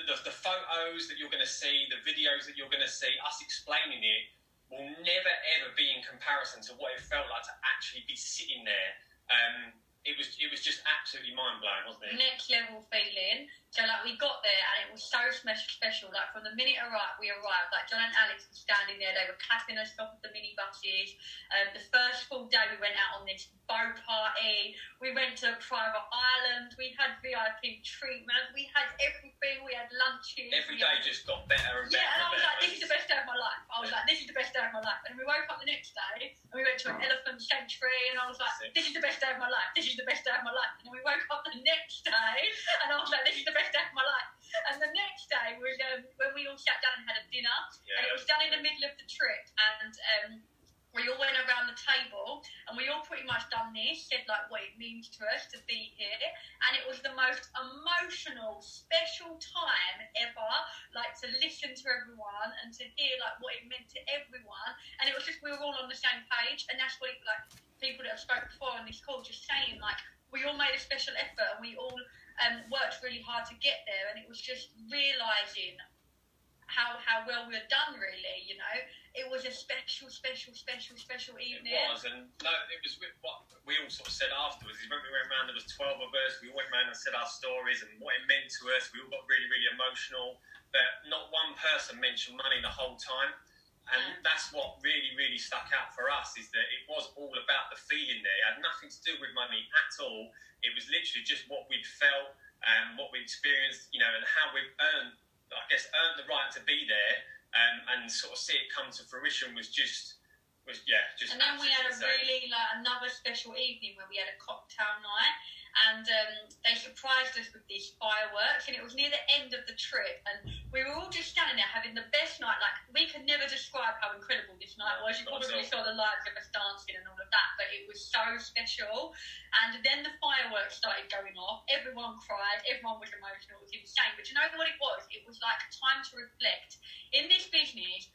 the photos that you're going to see, the videos that you're going to see, us explaining it, will never ever be in comparison to what it felt like to actually be sitting there. It was just absolutely mind blowing, wasn't it? Next level feeling. So like, we got there and it was so special. Like, from the minute we arrived, like John and Alex were standing there, they were clapping us off of the minibuses. The first full day we went out on this boat party. We went to a private island. We had VIP treatment. We had everything. We had lunches. Every day just got better and better. Yeah, and I was like, this is the best day of my life. And we woke up the next day and we went to an elephant sanctuary, and I was like, this is the best day of my life. This is the best day of my life. And then we woke up the next day and I was like, this is the best day of my life. And the next day was when we all sat down and had a dinner, and it was done in the middle of the trip, and we all went around the table and we all pretty much done this, said like what it means to us to be here, and it was the most emotional, special time ever, like to listen to everyone and to hear like what it meant to everyone, and it was just, we were all on the same page, and that's what it, like people that have spoken before on this call just saying, like, we all made a special effort and we all worked really hard to get there, and it was just realising how well we were done, really, you know. It was a special evening. It was, and no, it was what we all sort of said afterwards. When we went around, there was 12 of us, we all went around and said our stories and what it meant to us. We all got really, really emotional, but not one person mentioned money the whole time. And that's what really, really stuck out for us, is that it was all about the feeling there. It had nothing to do with money at all. It was literally just what we'd felt and what we experienced, you know, and how we've earned the right to be there, and sort of see it come to fruition was just. And then we had another special evening where we had a cocktail night, and they surprised us with these fireworks, and it was near the end of the trip, and we were all just standing there having the best night. Like, we could never describe how incredible this night was. You probably saw the lives of us dancing and all of that, but it was so special. And then the fireworks started going off, everyone cried, everyone was emotional, it was insane. But you know what it was? It was like time to reflect. In this business,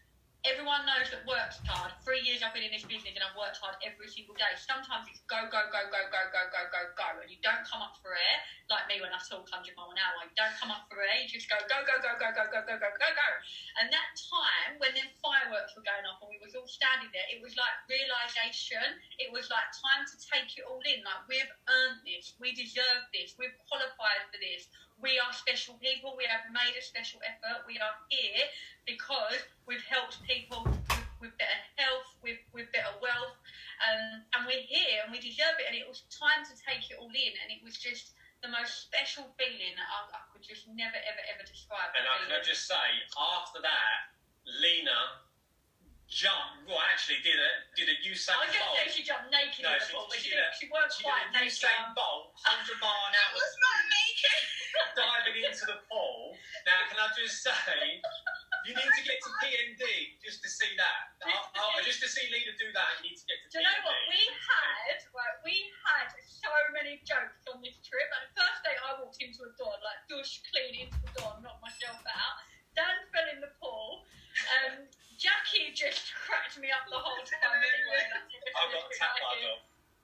everyone knows that work's hard. 3 years I've been in this business and I've worked hard every single day. Sometimes it's go, and you don't come up for air, like me when I talk 100 miles an hour. You don't come up for air, you just go. And that time, when them fireworks were going off and we was all standing there, it was like realisation. It was like time to take it all in. Like, we've earned this, we deserve this, we've qualified for this. we are special people. We have made a special effort. We are here because we've helped people with better health, with better wealth, and we're here and we deserve it. And it was time to take it all in, and it was just the most special feeling that I could just never, ever, ever describe. And can I just say, after that, Lena jumped. Well, actually, did a Usain Bolt. I just say she jumped naked in the pool, but she weren't quite naked. Usain Bolt, 100 bar an hour. was not naked. Diving into the pool. Now, can I just say, you need to get to PND just to see that. Just to see Lena do that, you need to get to PND. Do you know what? We had so many jokes on this trip. And the first day I walked into a door, like, douche clean into the door, knocked myself out. Dan fell in the pool. Jackie just cracked me up the whole time anyway. I got attacked by a dog.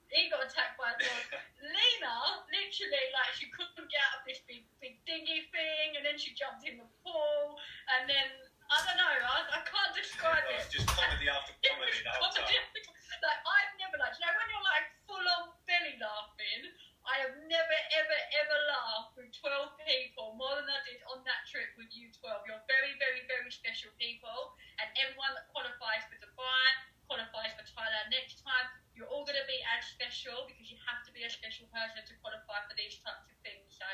He got attacked by a dog. Lena, literally, like, she couldn't get out of this big dinghy thing, and then she jumped in the pool, and then, I don't know, I can't describe it. It was just comedy after comedy the whole time. Like, I've never, like, you know, when you're, like, full-on belly laughing, I have never, ever, ever laughed with 12 people more than I did on that trip with you 12. You're very, very, very special people, and everyone that qualifies for Dubai, qualifies for Thailand next time, you're all going to be as special because you have to be a special person to qualify for these types of things. So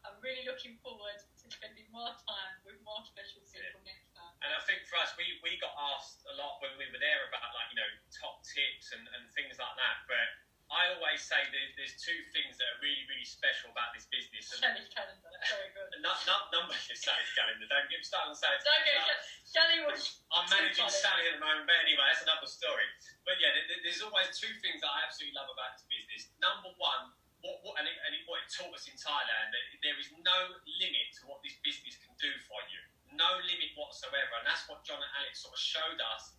I'm really looking forward to spending more time with more special people next time. And I think for us, we got asked a lot when we were there about, like, you know, top tips and things like that. But I always say there's two things that are really, really special about this business. Sally's calendar, that's very good. Number is Sally's calendar. Don't get started on Sally's calendar. Sally was. I'm managing Sally at the moment, but anyway, that's another story. But yeah, there's always two things that I absolutely love about this business. Number one, what it taught us in Thailand, that there is no limit to what this business can do for you. No limit whatsoever. And that's what John and Alex sort of showed us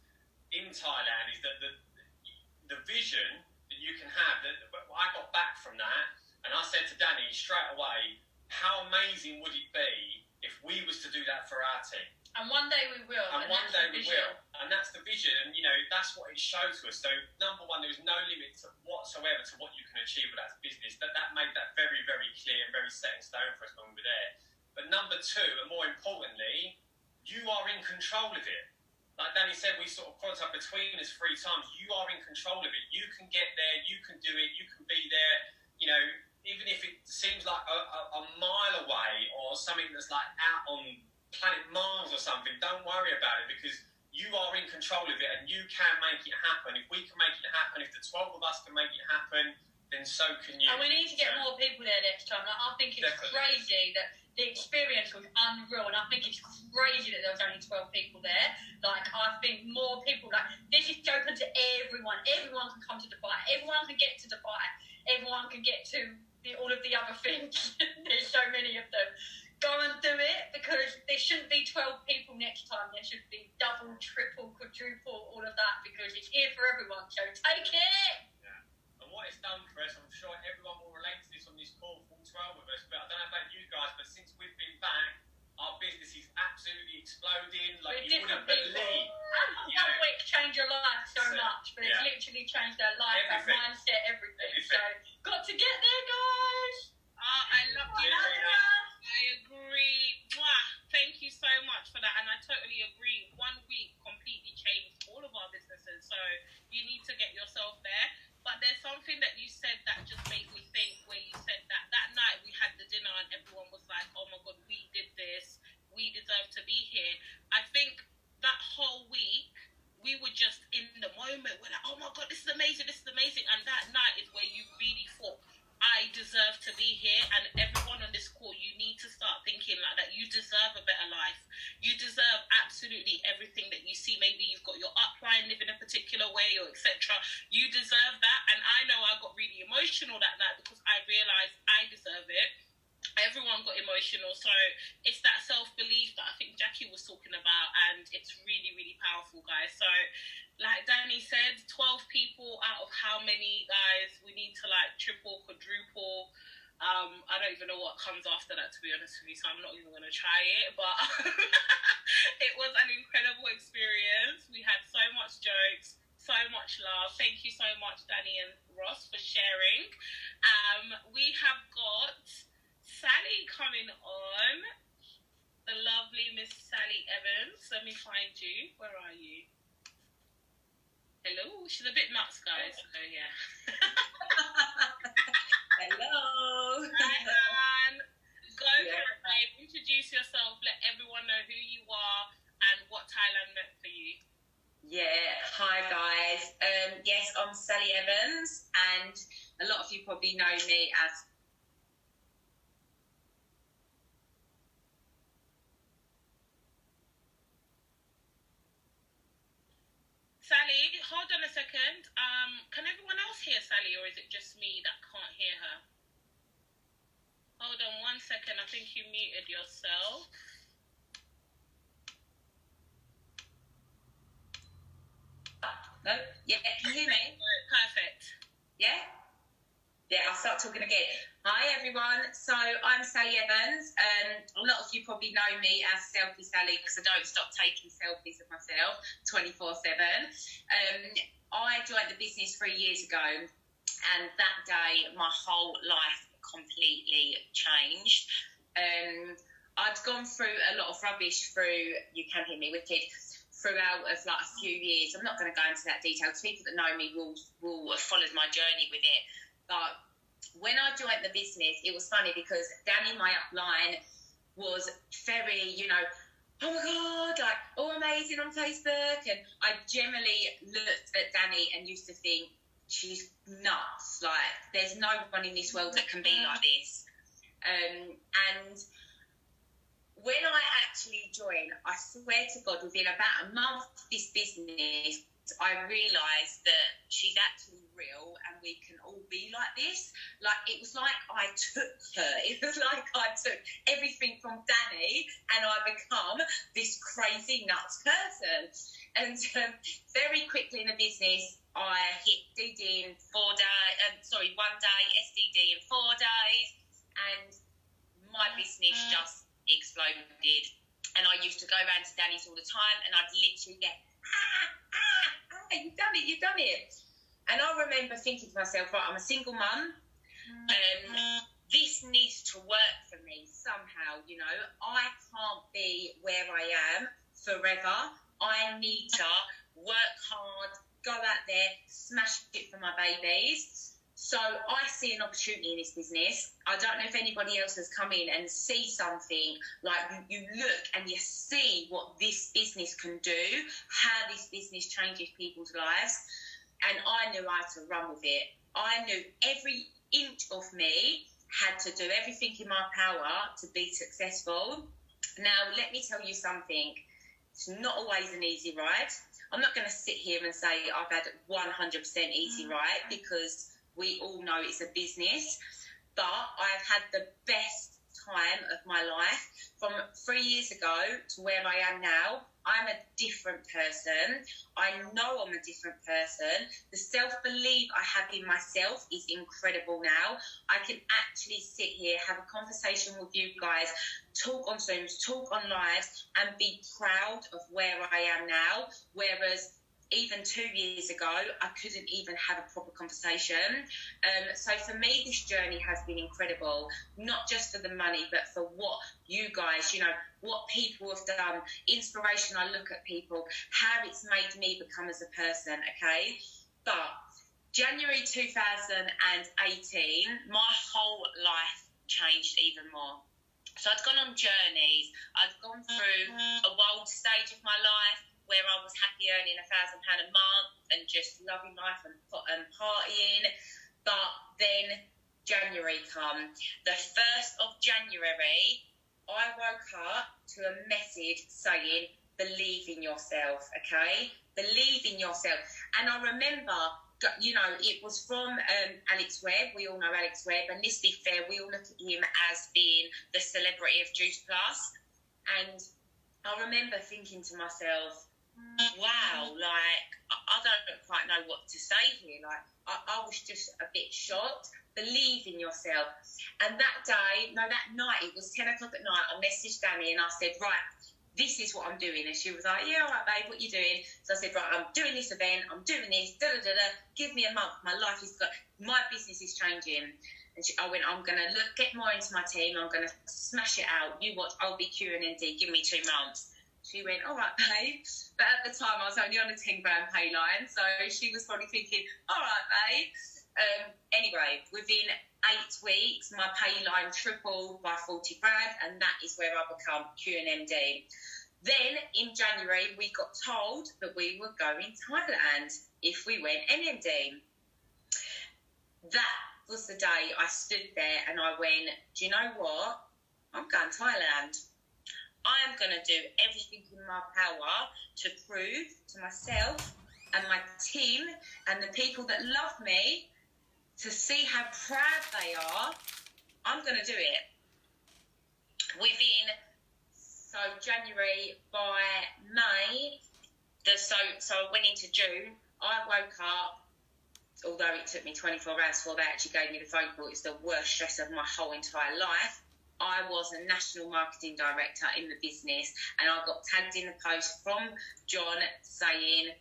in Thailand, is that the vision that you can have. I got back from that, and I said to Danny straight away, how amazing would it be if we was to do that for our team? And one day we will. And one day we will. And that's the vision. And, you know, that's what it showed to us. So, number one, there was no limit whatsoever to what you can achieve with that business. That made that very, very clear and very set in stone for us when we were there. But number two, and more importantly, you are in control of it. Like Danny said, we sort of qualified between us 3 times. You are in control of it. You can get there. You can do it. You can be there. You know, even if it seems like a mile away or something that's like out on planet Mars or something, don't worry about it, because you are in control of it and you can make it happen. If we can make it happen, if the 12 of us can make it happen, then so can you. And we need to get more people there next time. Like, I think it's crazy that the experience was unreal, and I think it's crazy that there was only 12 people there. Like, I think more people, like, this is open to everyone. Everyone can come to Dubai. Everyone can get to Dubai. Everyone can get to all of the other things. There's so many of them. Go and do it, because there shouldn't be 12 people next time. There should be double, triple, quadruple, all of that, because it's here for everyone. So take it! And what it's done for us, I'm sure everyone will relate to this on this call, all 12 of us, but I don't know about you guys, but since we've been back, our business is absolutely exploding. Like, you wouldn't believe. One week changed your life so much, but it's literally changed their life, their mindset, everything. So, got to get there, guys! I love you. I agree. Mwah. Thank you so much for that, and I totally agree. 1 week completely changed all of our businesses, so you need to get yourself there. But there's something that you said that just made me think, where you said that night we had the dinner and everyone was like, oh my God, we did this, we deserve to be here. I think that whole week we were just in the moment. We're like, oh my God, this is amazing, and that night is where you really thought, I deserve to be here. And everyone on this call, you need to start thinking like that. You deserve a better life. You deserve absolutely everything that you see. Maybe you've got your upline living a particular way, or etc. You deserve that. And I know I got really emotional that night because I realised I deserve it. Everyone got emotional. So it's that self-belief that I think Jackie was talking about, and it's really, really powerful, guys. So like Danny said, 12 people out of how many, guys? We need to like triple, quadruple. I don't even know what comes after that, to be honest with you, so I'm not even going to try it. But it was an incredible experience. We had so much jokes, so much love. Thank you so much, Danny and Ross, for sharing. We have got Sally coming on. seconds. Let me find you. Where are you? Hello. She's a bit nuts, guys. So, yeah. Hello. Hi, Anne. Go for it, babe. Introduce yourself. Let everyone know who you are and what Thailand meant for you. Yeah, hi guys. Yes, I'm Sally Evans, and a lot of you probably know me as Sally, hold on a second. Can everyone else hear Sally, or is it just me that can't hear her? Hold on 1 second. I think you muted yourself. no, yeah, can you hear me? Perfect. Yeah, I'll start talking again. Hi everyone. So I'm Sally Evans. A lot of you probably know me as Selfie Sally because I don't stop taking selfies of myself 24/7. I joined the business 3 years ago, and that day my whole life completely changed. I'd gone through a lot of rubbish through, you can hear me wicked, throughout of like a few years. I'm not going to go into that detail because people that know me will have followed my journey with it. But when I joined the business, it was funny because Danny, my upline, was very, oh my God, like, oh, amazing on Facebook. And I generally looked at Danny and used to think, she's nuts. Like, there's no one in this world that can be like this. And when I actually joined, I swear to God, within about a month of this business, I realised that she's actually real and we can all be like this. Like, it was like I took her. It was like I took everything from Danny and I become this crazy nuts person. And very quickly in the business, I hit DD in 1 day, SDD in 4 days, and my business just exploded. And I used to go around to Danny's all the time and I'd literally get, you've done it. And I remember thinking to myself, right, I'm a single mum. This needs to work for me somehow, I can't be where I am forever. I need to work hard, go out there, smash it for my babies. So I see an opportunity in this business. I don't know if anybody else has come in and see something, like you look and you see what this business can do, how this business changes people's lives. And I knew I had to run with it. I knew every inch of me had to do everything in my power to be successful. Now, let me tell you something. It's not always an easy ride. I'm not going to sit here and say I've had 100% easy ride because we all know it's a business. But I've had the best time of my life. From 3 years ago to where I am now, I'm a different person. I know I'm a different person. The self-belief I have in myself is incredible now. I can actually sit here, have a conversation with you guys, talk on Zooms, talk on lives, and be proud of where I am now. Whereas even 2 years ago, I couldn't even have a proper conversation. So for me, this journey has been incredible, not just for the money, but for what you guys, what people have done, inspiration. I look at people, how it's made me become as a person, okay? But January 2018, my whole life changed even more. So I'd gone on journeys. I'd gone through a wild stage of my life where I was happy earning £1,000 a month and just loving life and partying. But then January come. The 1st of January, I woke up to a message saying, believe in yourself, okay? Believe in yourself. And I remember, it was from Alex Webb. We all know Alex Webb. And let's be fair, we all look at him as being the celebrity of Juice Plus. And I remember thinking to myself, wow, like, I don't quite know what to say here. Like, I was just a bit shocked. Believe in yourself. And that night, it was 10 o'clock at night, I messaged Danny and I said, right, this is what I'm doing. And she was like, yeah, all right, babe, what you doing? So I said, right, I'm doing this event, I'm doing this, give me a month. My business is changing. And I went, I'm going to get more into my team, I'm going to smash it out. You watch, I'll be Q and ND, give me 2 months. She went, all right, babe. But at the time, I was only on a 10-grand pay line, so she was probably thinking, all right, babe. Anyway, within 8 weeks, my pay line tripled by 40 grand, and that is where I become QNMD. Then in January, we got told that we were going Thailand if we went NMD. That was the day I stood there and I went, do you know what? I'm going Thailand. I am going to do everything in my power to prove to myself and my team and the people that love me to see how proud they are. I'm going to do it. So January, by May, so I went into June, I woke up, although it took me 24 hours before they actually gave me the phone call, it's the worst stress of my whole entire life. I was a national marketing director in the business, and I got tagged in the post from John saying,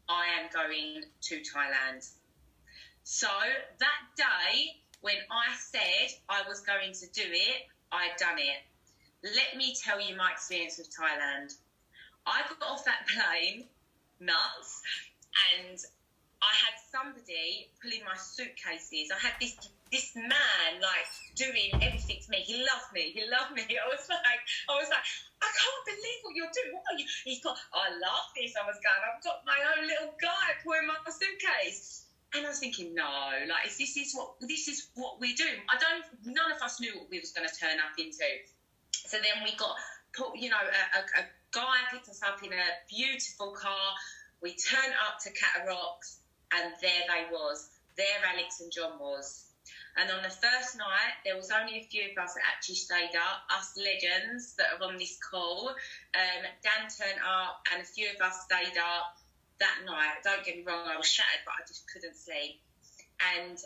I am going to Thailand. So that day, when I said I was going to do it, I'd done it. Let me tell you my experience with Thailand. I got off that plane, nuts, and I had somebody pulling my suitcases. I had this man, like, doing everything to me. He loved me. I was like, I can't believe what you're doing. What are you? I love this. I was going, I've got my own little guy pulling my suitcase. And I was thinking, no, like, this is what we're doing. None of us knew what we was going to turn up into. So then we got put, a guy picked us up in a beautiful car. We turned up to Rocks, and there they was. There Alex and John was. And on the first night, there was only a few of us that actually stayed up, us legends that are on this call. Dan turned up, and a few of us stayed up that night. Don't get me wrong, I was shattered, but I just couldn't sleep. And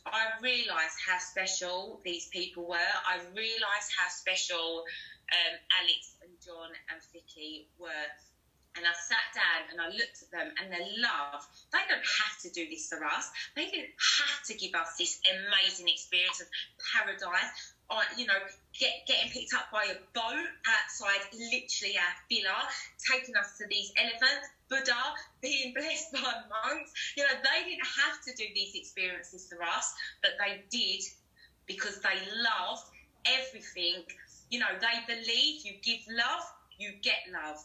I realised how special these people were. I realised how special Alex and John and Vicky were. And I sat down and I looked at them, and their love, they don't have to do this for us. They didn't have to give us this amazing experience of paradise, or, getting picked up by a boat outside literally our villa, taking us to these elephants, Buddha, being blessed by monks. They didn't have to do these experiences for us, but they did, because they loved everything. They believe you give love, you get love.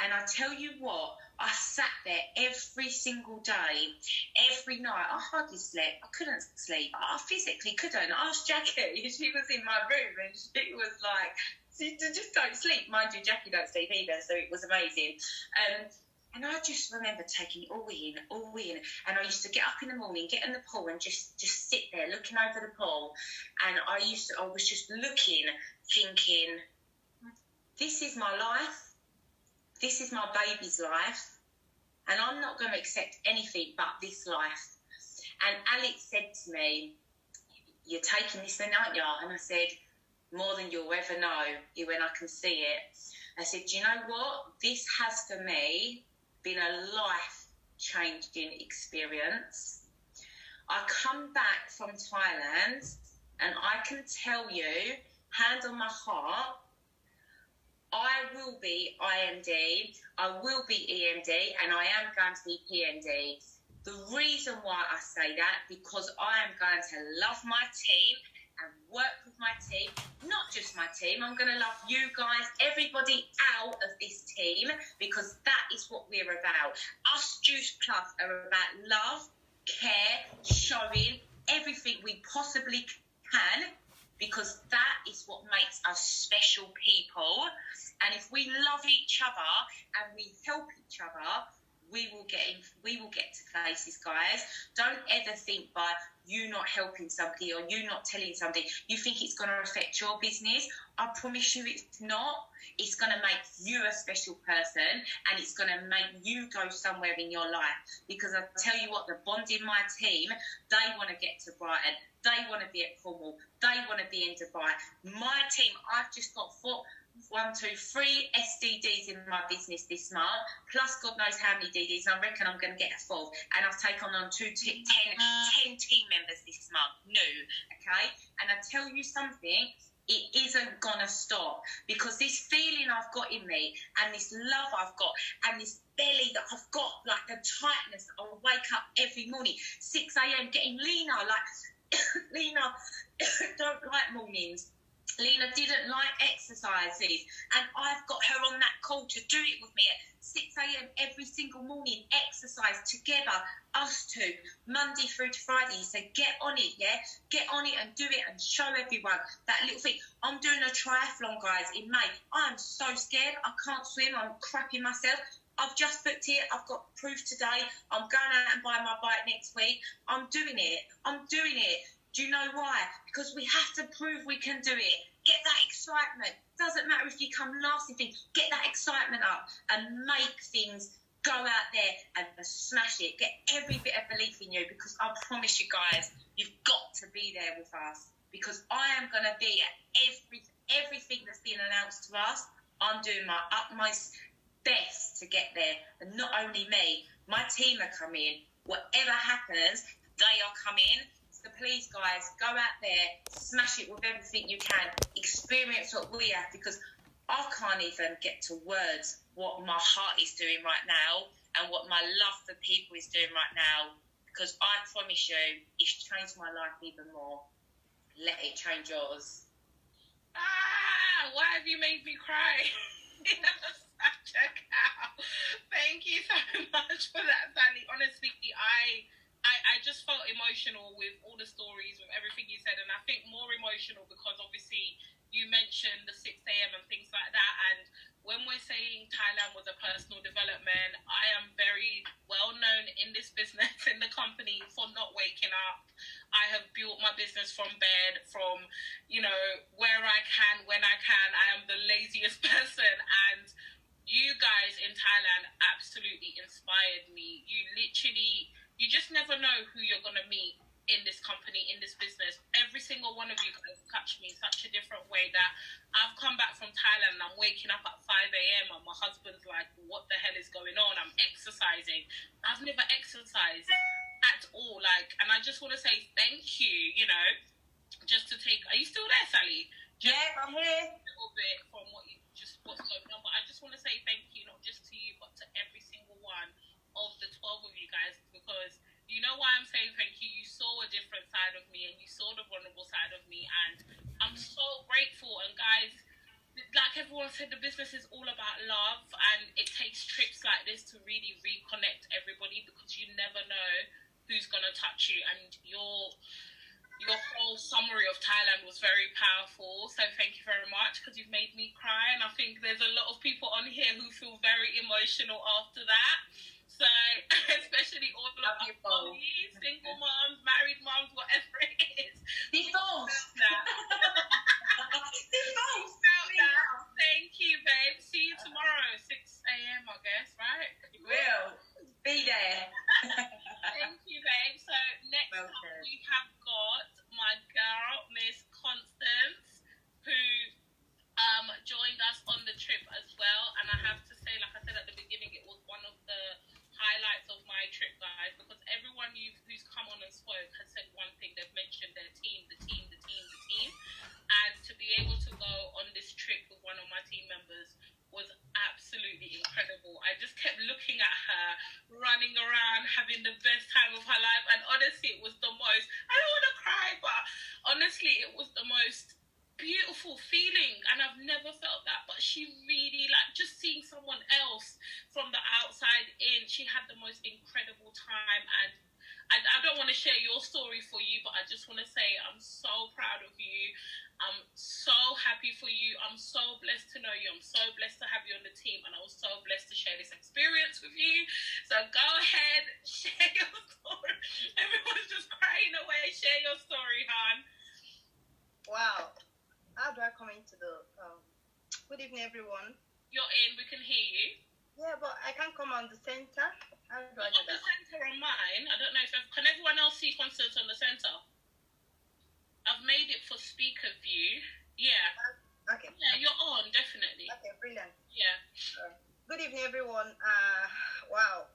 And I tell you what, I sat there every single day, every night. I hardly slept. I couldn't sleep. I physically couldn't. I asked Jackie. She was in my room, and she was like, just don't sleep. Mind you, Jackie don't sleep either, so it was amazing. And I just remember taking it all in. And I used to get up in the morning, get in the pool, and just sit there looking over the pool. And I was just looking, thinking, this is my life. This is my baby's life, and I'm not going to accept anything but this life. And Alex said to me, you're taking this in, aren't you? And I said, more than you'll ever know. He went, I can see it. I said, do you know what? This has, for me, been a life-changing experience. I come back from Thailand, and I can tell you, hand on my heart, I will be IMD, I will be EMD, and I am going to be PMD. The reason why I say that, because I am going to love my team and work with my team, not just my team. I'm going to love you guys, everybody out of this team, because that is what we're about. Us Juice Plus are about love, care, showing everything we possibly can, because that is what makes us special people. And if we love each other and we help each other, we will get to places, guys. Don't ever think by you not helping somebody or you not telling somebody, you think it's going to affect your business. I promise you it's not. It's going to make you a special person, and it's going to make you go somewhere in your life. Because I tell you what, the bond in my team, they want to get to Brighton. They want to be at Cornwall. They want to be in Dubai. My team, I've just got 3 SDDs in my business this month, plus God knows how many DDs. I reckon I'm going to get a 4th. And I've taken on 10 team members this month, new, okay? And I tell you something, it isn't gonna stop, because this feeling I've got in me and this love I've got and this belly that I've got, like the tightness, I'll wake up every morning 6 a.m. getting Lena, like Lena don't like mornings. Lena didn't like exercises, and I've got her on that call to do it with me at 6 a.m. every single morning, exercise together, us two, Monday through to Friday. So get on it, yeah? Get on it and do it and show everyone that little thing. I'm doing a triathlon, guys, in May. I'm so scared. I can't swim. I'm crapping myself. I've just booked it. I've got proof today. I'm going out and buying my bike next week. I'm doing it. I'm doing it. Do you know why? Because we have to prove we can do it. Get that excitement. Doesn't matter if you come last in things. Get that excitement up and make things go out there and smash it. Get every bit of belief in you, because I promise you guys, you've got to be there with us, because I am going to be at everything that's been announced to us. I'm doing my utmost best to get there. And not only me, my team are coming. Whatever happens, they are coming. So please, guys, go out there, smash it with everything you can, experience what we have, because I can't even get to words what my heart is doing right now and what my love for people is doing right now, because I promise you, it's changed my life even more. Let it change yours. Why have you made me cry? Such a cow. Thank you so much for that, Sally. Honestly, I just felt emotional with all the stories, with everything you said, and I think more emotional because obviously you mentioned the 6 a.m. and things like that, and when we're saying Thailand was a personal development, I am very well known in this business, in the company, for not waking up. I have built my business from bed, from, you know, where I can, when I can. I am the laziest person, and you guys in Thailand absolutely inspired me. You just never know who you're going to meet in this company, in this business. Every single one of you guys touched me in such a different way that I've come back from Thailand and I'm waking up at 5 a.m. and my husband's like, what the hell is going on? I'm exercising. I've never exercised at all. And I just want to say thank you, you know, just to take... Are you still there, Sally? Yeah, I'm here. A little bit from what's going on. But I just want to say thank you, not just to you, but to every single one of the 12 of you guys, because you know why I'm saying thank you. You saw a different side of me and you saw the vulnerable side of me, and I'm so grateful. And guys, like everyone said, the business is all about love, and it takes trips like this to really reconnect everybody, because you never know who's going to touch you. And your whole summary of Thailand was very powerful, so thank you very much, because you've made me cry, and I think there's a lot of people on here who feel very emotional after that. So, especially all of our families, single moms, married moms, whatever it is. Divorce. Thank you, babe. See you tomorrow, 6 a.m., I guess, right? Will. Be there. Thank you, babe. So, next up we have got my girl, Miss Constance, who joined us on the trip as well. And I have to say, like I said at the beginning, it was one of the highlights of my trip, guys, because everyone who's come on and spoke has said one thing. They've mentioned their team, the team. And to be able to go on this trip with one of my team members was absolutely incredible. I just kept looking at her, running around, having the best time of her life. And honestly, it was the most, I don't want to cry, but honestly, it was the most beautiful feeling, and I've never felt that. But she really, just seeing someone else from the outside in, she had the most incredible time. And I don't want to share your story for you, but I just want to say I'm so proud of you. I'm so happy for you. I'm so blessed to know you. I'm so blessed to have you on the team, and I was so blessed to share this experience with you. So go ahead, share your story. Everyone's just crying away. Share your story, hon. Wow. How do I come into the... Good evening, everyone. You're in. We can hear you. Yeah, but I can't come on the center. How do I do on the that? center on mine. I don't know if... Can everyone else see Constance on the center? I've made it for speaker view. Yeah. Okay. Yeah, you're on, definitely. Okay, brilliant. Yeah. Good evening, everyone. Wow.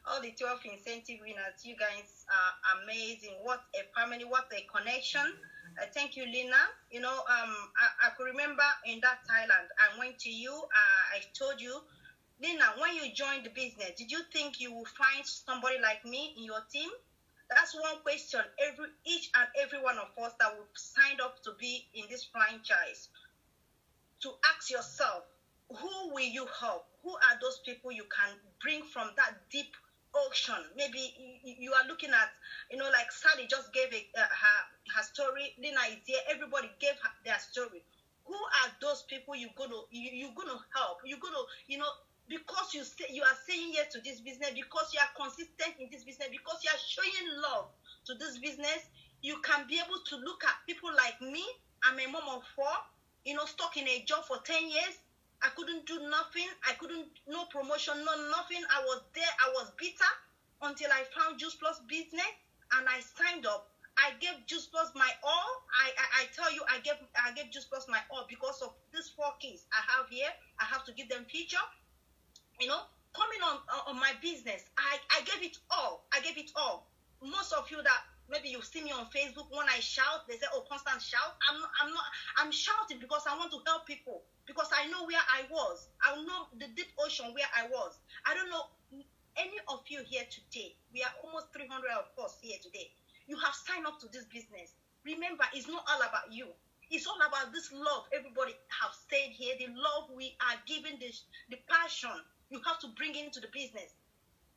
All the 12 incentive winners, you guys are amazing. What a family, what a connection. Thank you, Lina. I could remember in that Thailand, I went to you. I told you, Lina, when you joined the business, did you think you would find somebody like me in your team? That's one question each and every one of us that will signed up to be in this franchise. To ask yourself, who will you help? Who are those people you can bring from that deep ocean? Maybe you are looking at, like Sally just gave her story. Lina is here. Everybody gave their story. Who are those people you're gonna help? You're gonna, because you are saying yes to this business, because you are consistent in this business, because you are showing love to this business, you can be able to look at people like me. I'm a mom of 4, stuck in a job for 10 years. I couldn't do nothing. No promotion, no nothing. I was there. I was bitter until I found Juice Plus business and I signed up. I gave Juice Plus my all. I tell you, I gave Juice Plus my all because of these 4 kids I have here. I have to give them future. Coming on my business, I gave it all. I gave it all. Most of you that maybe you see me on Facebook, when I shout, they say, "Oh, Constant shout." I'm shouting because I want to help people, because I know where I was. I know the deep ocean where I was. I don't know any of you here today. We are almost 300 of us here today. You have signed up to this business. Remember, it's not all about you. It's all about this love everybody have said here, the love we are giving, the passion you have to bring into the business.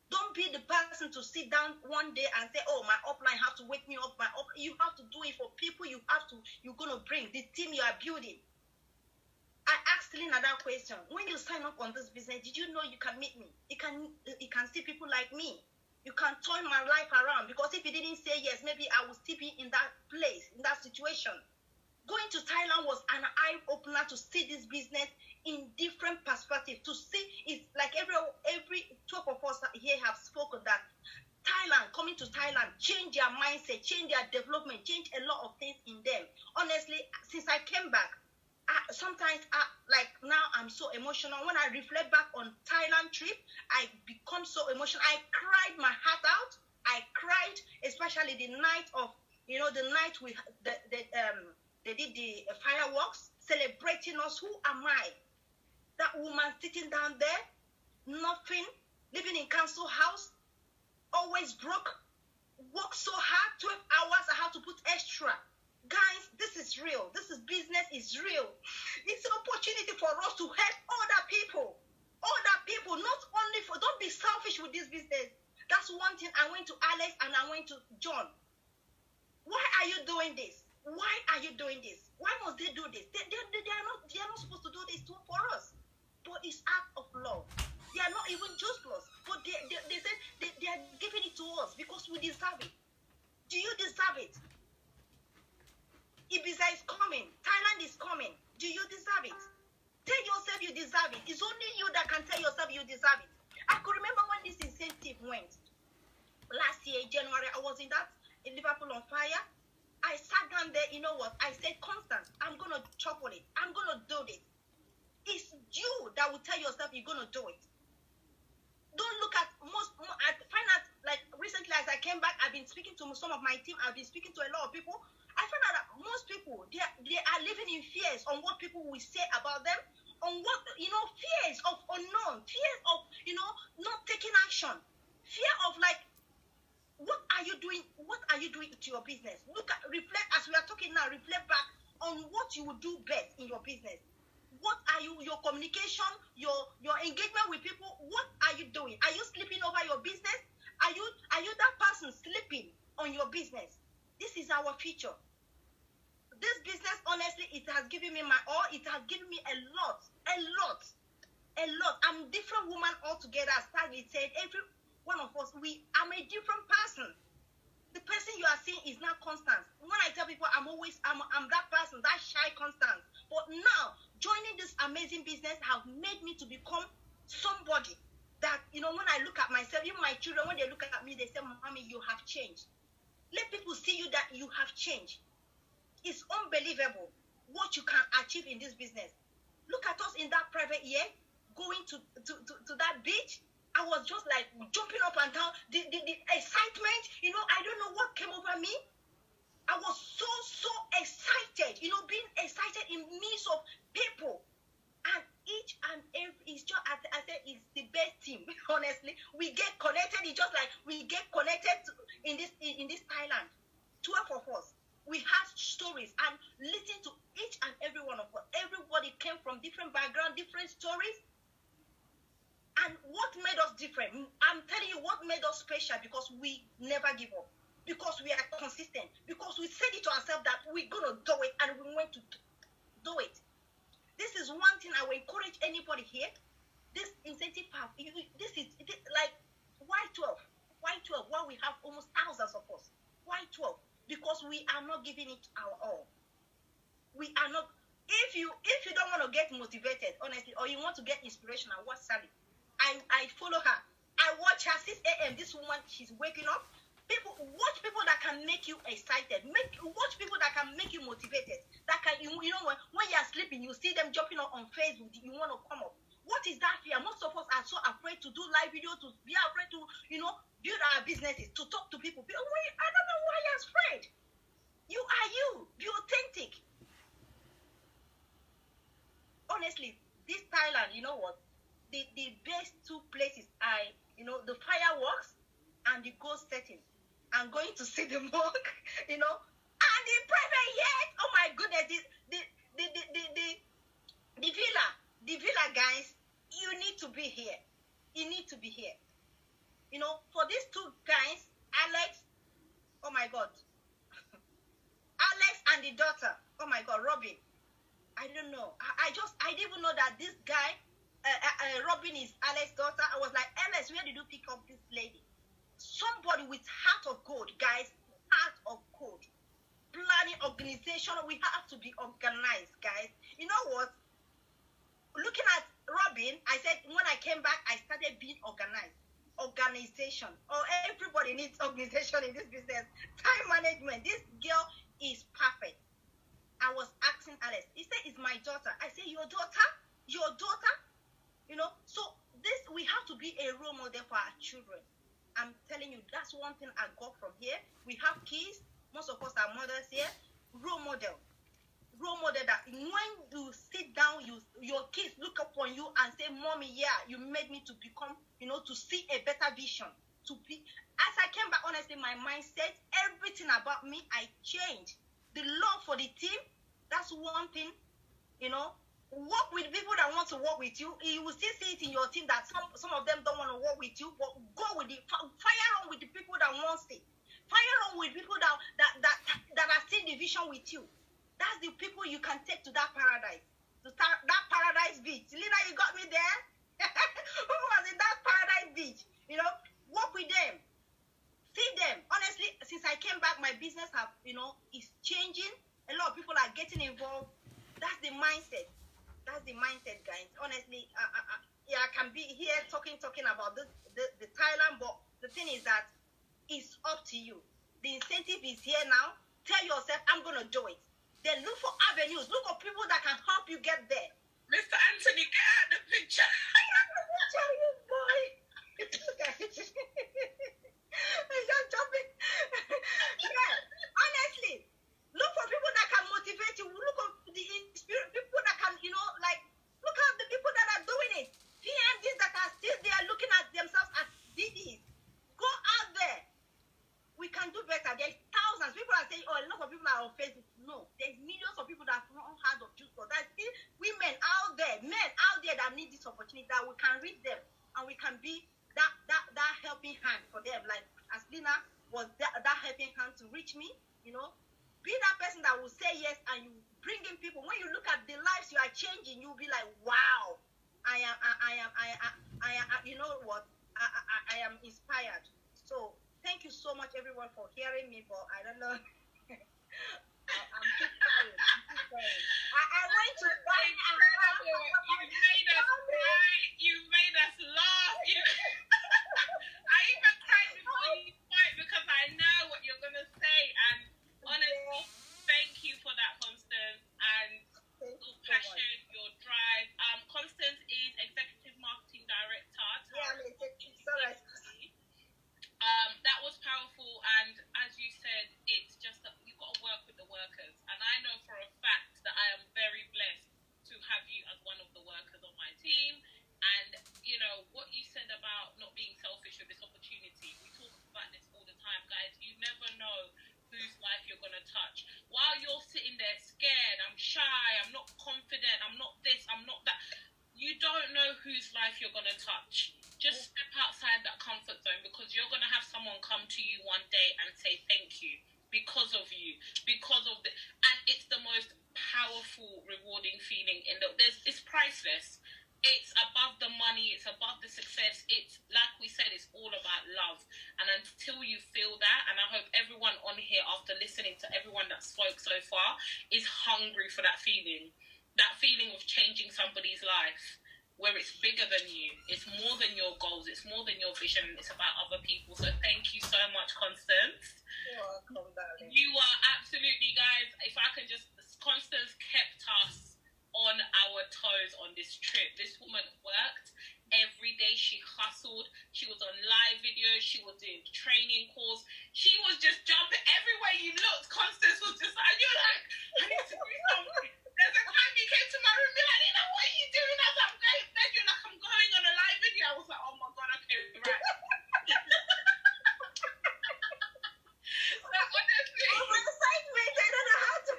Don't be the person to sit down one day and say, "Oh, my upline have to wake me up." You have to do it for people you're going to bring, the team you are building. I asked Lina that question. When you sign up on this business, did you know you can meet me? You can see people like me. You can turn my life around, because if you didn't say yes, maybe I would still be in that place, in that situation. Going to Thailand was an eye-opener to see this business in different perspectives. To see, it's like every 12 of us here have spoken that coming to Thailand, change their mindset, change their development, change a lot of things in them. Honestly, since I came back, sometimes like now I'm so emotional. When I reflect back on Thailand trip, I become so emotional. I cried my heart out. I cried, especially the night of, the night they did the fireworks, celebrating us. Who am I? That woman sitting down there, nothing, living in council house, always broke, work so hard, 12 hours, I have to put extra. Guys, this is real. This business is real. It's an opportunity for us to help other people. Not only don't be selfish with this business. That's one thing. I went to Alex and I went to John. Why are you doing this? Why are you doing this? Why must they do this? They are not supposed to do this for us. But it's act of love. They are not even just us. But they said they are giving it to us because we deserve it. Do you deserve it? Ibiza is coming. Thailand is coming. Do you deserve it? Tell yourself you deserve it. It's only you that can tell yourself you deserve it. I could remember when this incentive went. Last year, January, I was in Liverpool on fire. I sat down there, you know what? I said, "Constant, I'm going to chop on it. I'm going to do this." It's you that will tell yourself you're going to do it. Don't look at I find out, like recently as I came back, I've been speaking to some of my team. I've been speaking to a lot of people. I found out that most people, they are living in fears on what people will say about them, on what, fears of unknown, fears of, not taking action, fear of like, what are you doing to your business? Reflect, as we are talking now, reflect back on what you will do best in your business. What are your communication, your engagement with people? What are you doing? Are you sleeping over your business? Are you that person sleeping on your business? This is our future. This business, honestly, it has given me my all. It has given me a lot. I'm a different woman altogether. As Tagli said, every one of us, I'm a different person. The person you are seeing is not Constance. When I tell people I'm that person, that shy Constance. But now, joining this amazing business have made me to become somebody that, when I look at myself, even my children, when they look at me, they say, "Mommy, you have changed." Let people see you that you have changed. It's unbelievable what you can achieve in this business. Look at us in that private year, going to that beach. I was just like jumping up and down, the excitement, I don't know what came over me. I was so excited, you know, being excited in midst of people. And each and every, it's just, I said, it's the best team. Honestly, we get connected. It's just like we get connected in this Thailand. 12 of us. We had stories and listen to each and every one of us. Everybody came from different background, different stories. And what made us different? I'm telling you what made us special, because we never give up. Because we are consistent, because we said it to ourselves that we're going to do it, and we went to do it. This is one thing I will encourage anybody here. This incentive path, this is like, why 12? Why 12? Why we have almost thousands of us? Why 12? Because we are not giving it our all. We are not. If you don't want to get motivated, honestly, or you want to get inspiration, I watch Sally. I follow her. I watch her 6 a.m. This woman, she's waking up. Watch people that can make you excited. Watch people that can make you motivated. That can, you know, when you're sleeping, you see them jumping on Facebook. You want to come up. What is that fear? Most of us are so afraid to do live video, to be afraid to, you know, build our businesses, to talk to people. I don't know why you're afraid. You are you. Be authentic. Honestly, this Thailand, you know what? The best two places are, you know, the fireworks and the ghost setting. I'm going to see the mosque, you know, and the private jet. Oh my goodness, the villa, guys. You need to be here. You need to be here. You know, for these two guys, Alex. Oh my God, Alex and the daughter. Oh my God, Robin. I don't know. I didn't even know that this guy, Robin, is Alex's daughter. I was like, Alex, where did you pick up this lady? Somebody with heart of gold, guys, heart of gold. Planning, organization, we have to be organized, guys. You know what? Looking at Robin, I said, when I came back, I started being organized. Organization. Oh, everybody needs organization in this business. Time management. This girl is perfect. I was asking Alex. He said, it's my daughter. I said, your daughter? Your daughter? You know, so this, we have to be a role model for our children. I'm telling you, that's one thing I got from here. We have kids. Most of us are mothers here. Role model. Role model that when you sit down, your kids look up on you and say, Mommy, yeah, you made me to become, you know, to see a better vision. To be. As I came back, honestly, my mindset, everything about me, I changed. The love for the team, that's one thing, you know. Work with people that want to work with you. You will still see it in your team that some of them don't want to work with you, but go with it. Fire on with the people that want it. Fire on with people that are still in the vision with you. That's the people you can take to that paradise. That paradise beach. Lina, you got me there? Who was in that paradise beach? You know, work with them. See them. Honestly, since I came back, my business have, you know, is changing. A lot of people are getting involved. That's the mindset. That's the mindset, guys. Honestly, I can be here talking about the Thailand, but the thing is that it's up to you. The incentive is here now. Tell yourself, I'm going to do it. Then look for avenues. Look for people that can help you get there. Mr. Anthony, get out the picture. I have the picture, you boy. I'm just jumping. Yeah, honestly, look for people that can motivate you. Look for the people that can, you know, like, look at the people that are doing it. PMDs that are still there looking at themselves as DDs. Go out there. We can do better. There's thousands. People are saying, oh, a lot of people are on Facebook. No, there's millions of people that have not heard of Juice. There's still women out there, men out there that need this opportunity, that we can reach them and we can be that helping hand for them. Like as Lina was that helping hand to reach me, you know. Be that person that will say yes and you bring in people. When you look at the lives you are changing, you'll be like, wow, I am, you know what? I am inspired. So thank you so much, everyone, for hearing me. But I don't know. I'm keep crying. I went to buy. You made us cry. You made us laugh. I even cried before you fight because I know what you're gonna say. And honestly, thank you for that, Constance, and your passion, your drive. Constance is Executive Marketing Director. Yeah, I'm executive. Sorry. That was powerful, and as you said, it's just that you've got to work you're going to touch. While you're sitting there scared, I'm shy, I'm not confident, I'm not this, I'm not that. You don't know whose life you're going to touch. Just step outside that comfort zone, because you're going to have someone come to you one day and say thank you because of you, because of the, and it's the most powerful, rewarding feeling it's priceless. It's above the money, it's above the success. It's like we said, it's all about love. And until you feel that, and I hope everyone on here, after listening to everyone that spoke so far, is hungry for that feeling of changing somebody's life, where it's bigger than you, it's more than your goals, it's more than your vision, it's about other people. So thank you so much, Constance. You're welcome, darling. You are absolutely, guys, if I can just, Constance kept us on our toes on this trip. This woman worked every day. She hustled. She was on live videos. She was doing training calls. She was just jumping everywhere you looked. Constance was just like, you're like, I need to do something. There's a time you came to my room, you're like, Nina, what are you doing as I'm going to bed? You're like, I'm going on a live video. I was like, oh my God, okay, right. So honestly, I'm excited. I don't know how to.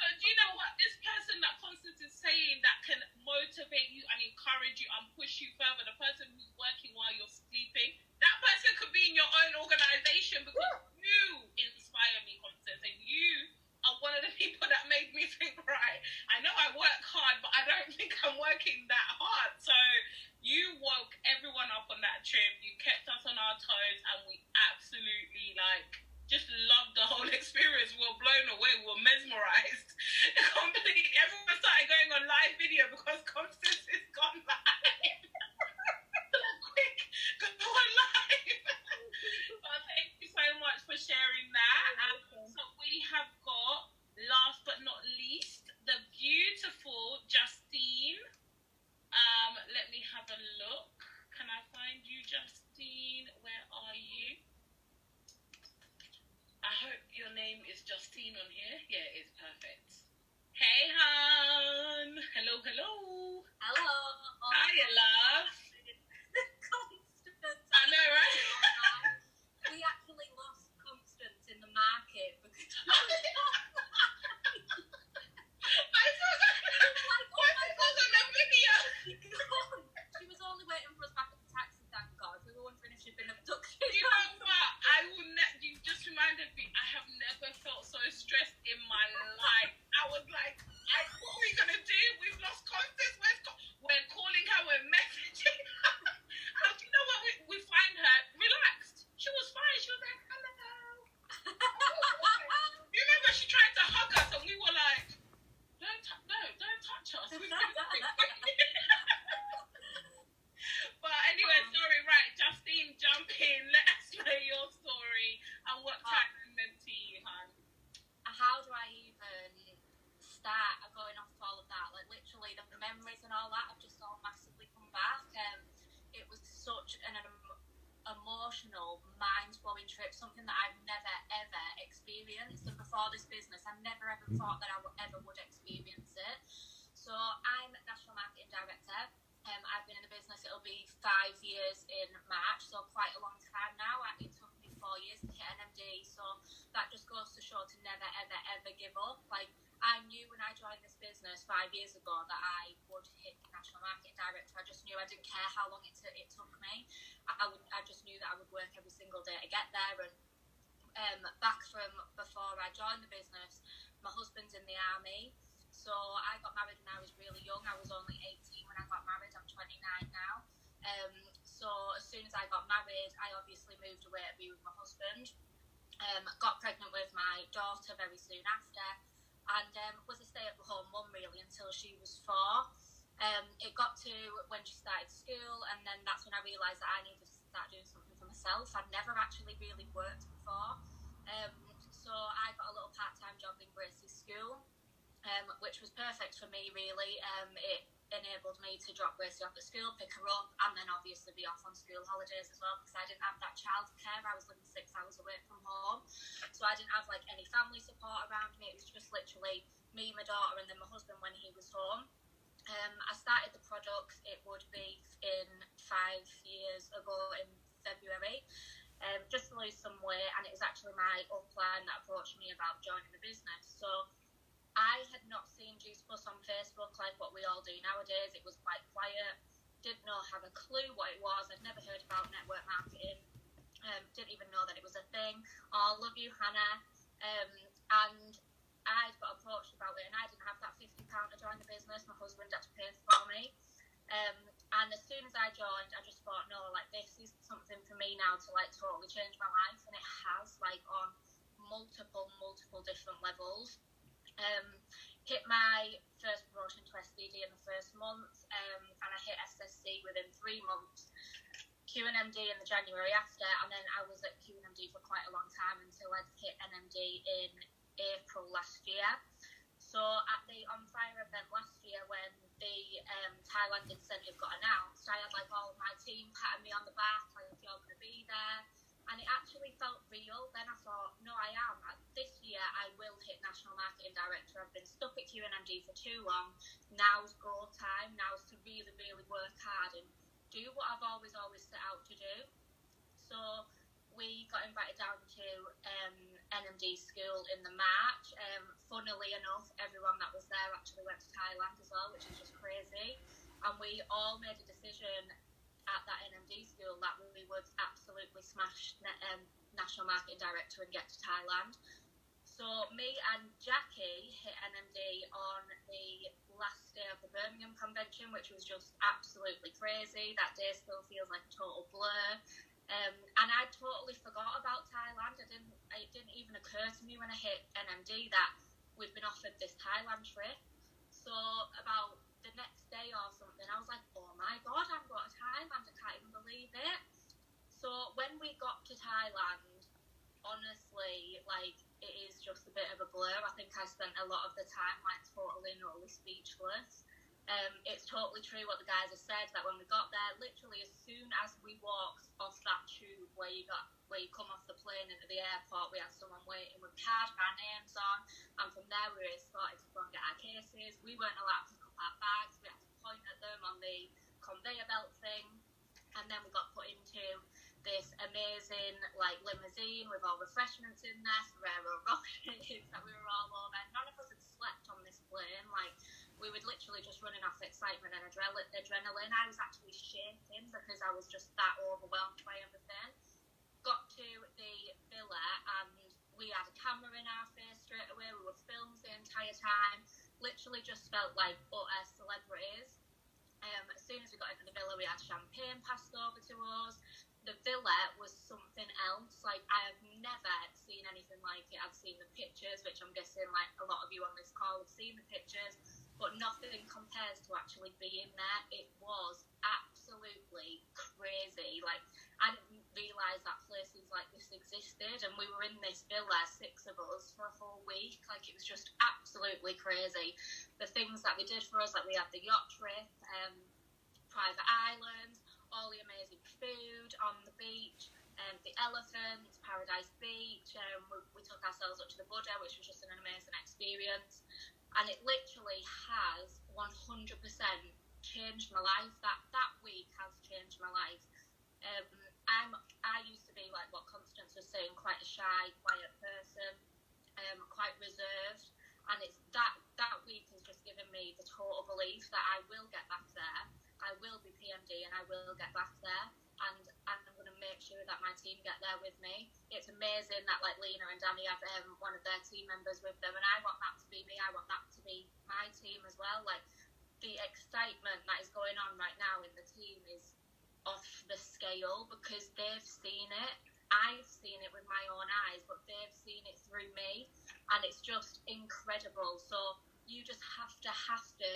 So do you know what? This person that Constance is saying that can motivate you and encourage you and push you further, the person who's working while you're sleeping, that person could be in your own organization, because you inspire me, Constance, and you are one of the people that made me think, right, I know I work hard, but I don't think I'm working that hard. So you woke everyone up on that trip. You kept us on our toes, and we absolutely just loved the whole experience. We were blown away. We were mesmerized. Completely. Everyone started going on live video because Constance is gone live. Quick, go on live. But thank you so much for sharing that. So we have got, last but not least, the beautiful Justine. Let me have a look. Can I find you, Justine? Where are you? I hope your name is Justine on here. Yeah, it is perfect. Hey, hon. Hello, hello. Hello. Hiya, love. Constance. I know, right? We actually lost Constance in the market because I saw that. Why was on the video? she was only waiting for us back at the taxi, thank God. We were wondering if she'd been abducted. You know what? You just reminded me, I have never felt so stressed in my life. I was like, what are we going to do? We've lost Constance. We're calling her, we're messaging her. And you know what? We find her relaxed. She was fine. She was like, hello. You remember she tried to hug us and we were like, don't touch us. But anyway, sorry, right, Justine, jump in. Let us know your story and what Thailand meant to you, hon. How do I even start going off all of that? Like, literally, the memories and all that have just all massively come back. It was such an emotional, mind-blowing trip, something that I've never, ever experienced. And before this business, I never, ever thought that I ever would experience it. So I'm National Marketing Director. I've been in the business, it'll be 5 years in March, so quite a long time now. It took me 4 years to hit an MD, so that just goes to show to never, ever, ever give up. Like, I knew when I joined this business 5 years ago that I would hit National Marketing Director. I just knew. I didn't care how long it took me. I just knew that I would work every single day to get there. And back from before I joined the business, my husband's in the army. So I got married when I was really young. I was only 18 when I got married. I'm 29 now. So as soon as I got married, I obviously moved away to be with my husband. Got pregnant with my daughter very soon after, and was a stay-at-home mum really until she was 4. It got to when she started school, and then that's when I realised that I needed to start doing something for myself. I'd never actually really worked before. So I got a little part-time job in Grace's school. Which was perfect for me, really. It enabled me to drop Gracie off at school, pick her up, and then obviously be off on school holidays as well, because I didn't have that childcare. I was living 6 hours away from home, so I didn't have any family support around me. It was just literally me, my daughter, and then my husband when he was home. I started the product, it would be in 5 years ago in February. just to lose some weight, and it was actually my upline that approached me about joining the business. So I had not seen Juice Plus on Facebook like what we all do nowadays. It was quite quiet. Didn't have a clue what it was. I'd never heard about network marketing. Didn't even know that it was a thing. Oh, love you, Hannah. And I got approached about it, and I didn't have that £50 to join the business. My husband had to pay for me. And as soon as I joined, I just thought, no, like, this is something for me now to, like, totally change my life. And it has, like, on multiple different levels. Hit my first promotion to SDD in the first month, and I hit SSC within 3 months. QNMD in the January after, and then I was at QNMD for quite a long time until I hit NMD in April last year. So at the On Fire event last year, when the Thailand incentive got announced, I had like all of my team patting me on the back, like, you're going to be there. And it actually felt real. Then I thought, no, I am. This year I will hit National Marketing Director. I've been stuck at QNMD for too long. Now's go time. Now's to really, really work hard and do what I've always set out to do. So we got invited down to NMD school in the March. Funnily enough, everyone that was there actually went to Thailand as well, which is just crazy. And we all made a decision at that NMD school that we would absolutely smash National Marketing Director and get to Thailand. So me and Jackie hit NMD on the last day of the Birmingham convention, which was just absolutely crazy. That day still feels like a total blur. And I totally forgot about Thailand. It didn't even occur to me when I hit NMD that we'd been offered this Thailand trip. So about the next day or something, I was like, oh my God, I'm going to Thailand. I can't even believe it. So when we got to Thailand, honestly, like, it is just a bit of a blur. I think I spent a lot of the time, like, totally speechless. It's totally true what the guys have said, that when we got there, literally as soon as we walked off that tube where you come off the plane into the airport, we had someone waiting with cards with our names on, and from there we were started to go and get our cases. We weren't allowed to pick up our bags. We had to point at them on the conveyor belt thing, and then we got put into this amazing, like, limousine with all refreshments in there, Ferrero Rochers that we were all over. None of us had slept on this plane. Like, we were literally just running off excitement and adrenaline. I was actually shaking because I was just that overwhelmed by everything. Got to the villa and we had a camera in our face straight away. We were filmed the entire time. Literally just felt like utter celebrities. As soon as we got into the villa, we had champagne passed over to us. The villa was something else. Like, I have never seen anything like it. I've seen the pictures, which I'm guessing, like, a lot of you on this call have seen the pictures, but nothing compares to actually being there. It was absolutely crazy. Like, I didn't realise that places like this existed, and we were in this villa, 6 of us, for a whole week. Like, it was just absolutely crazy. The things that they did for us, like, we had the yacht trip, private islands, all the amazing food on the beach, the elephants, Paradise Beach. We took ourselves up to the Buddha, which was just an amazing experience. And it literally has 100% changed my life. That week has changed my life. I used to be, like what Constance was saying, quite a shy, quiet person, quite reserved. And it's that week has just given me the total belief that I will get back there. I will be PMD and I will get back there, and I'm going to make sure that my team get there with me. It's amazing that, like, Lena and Danny have one of their team members with them, and I want that to be me. I want that to be my team as well. Like, the excitement that is going on right now in the team is off the scale because they've seen it. I've seen it with my own eyes, but they've seen it through me, and it's just incredible. So you just have to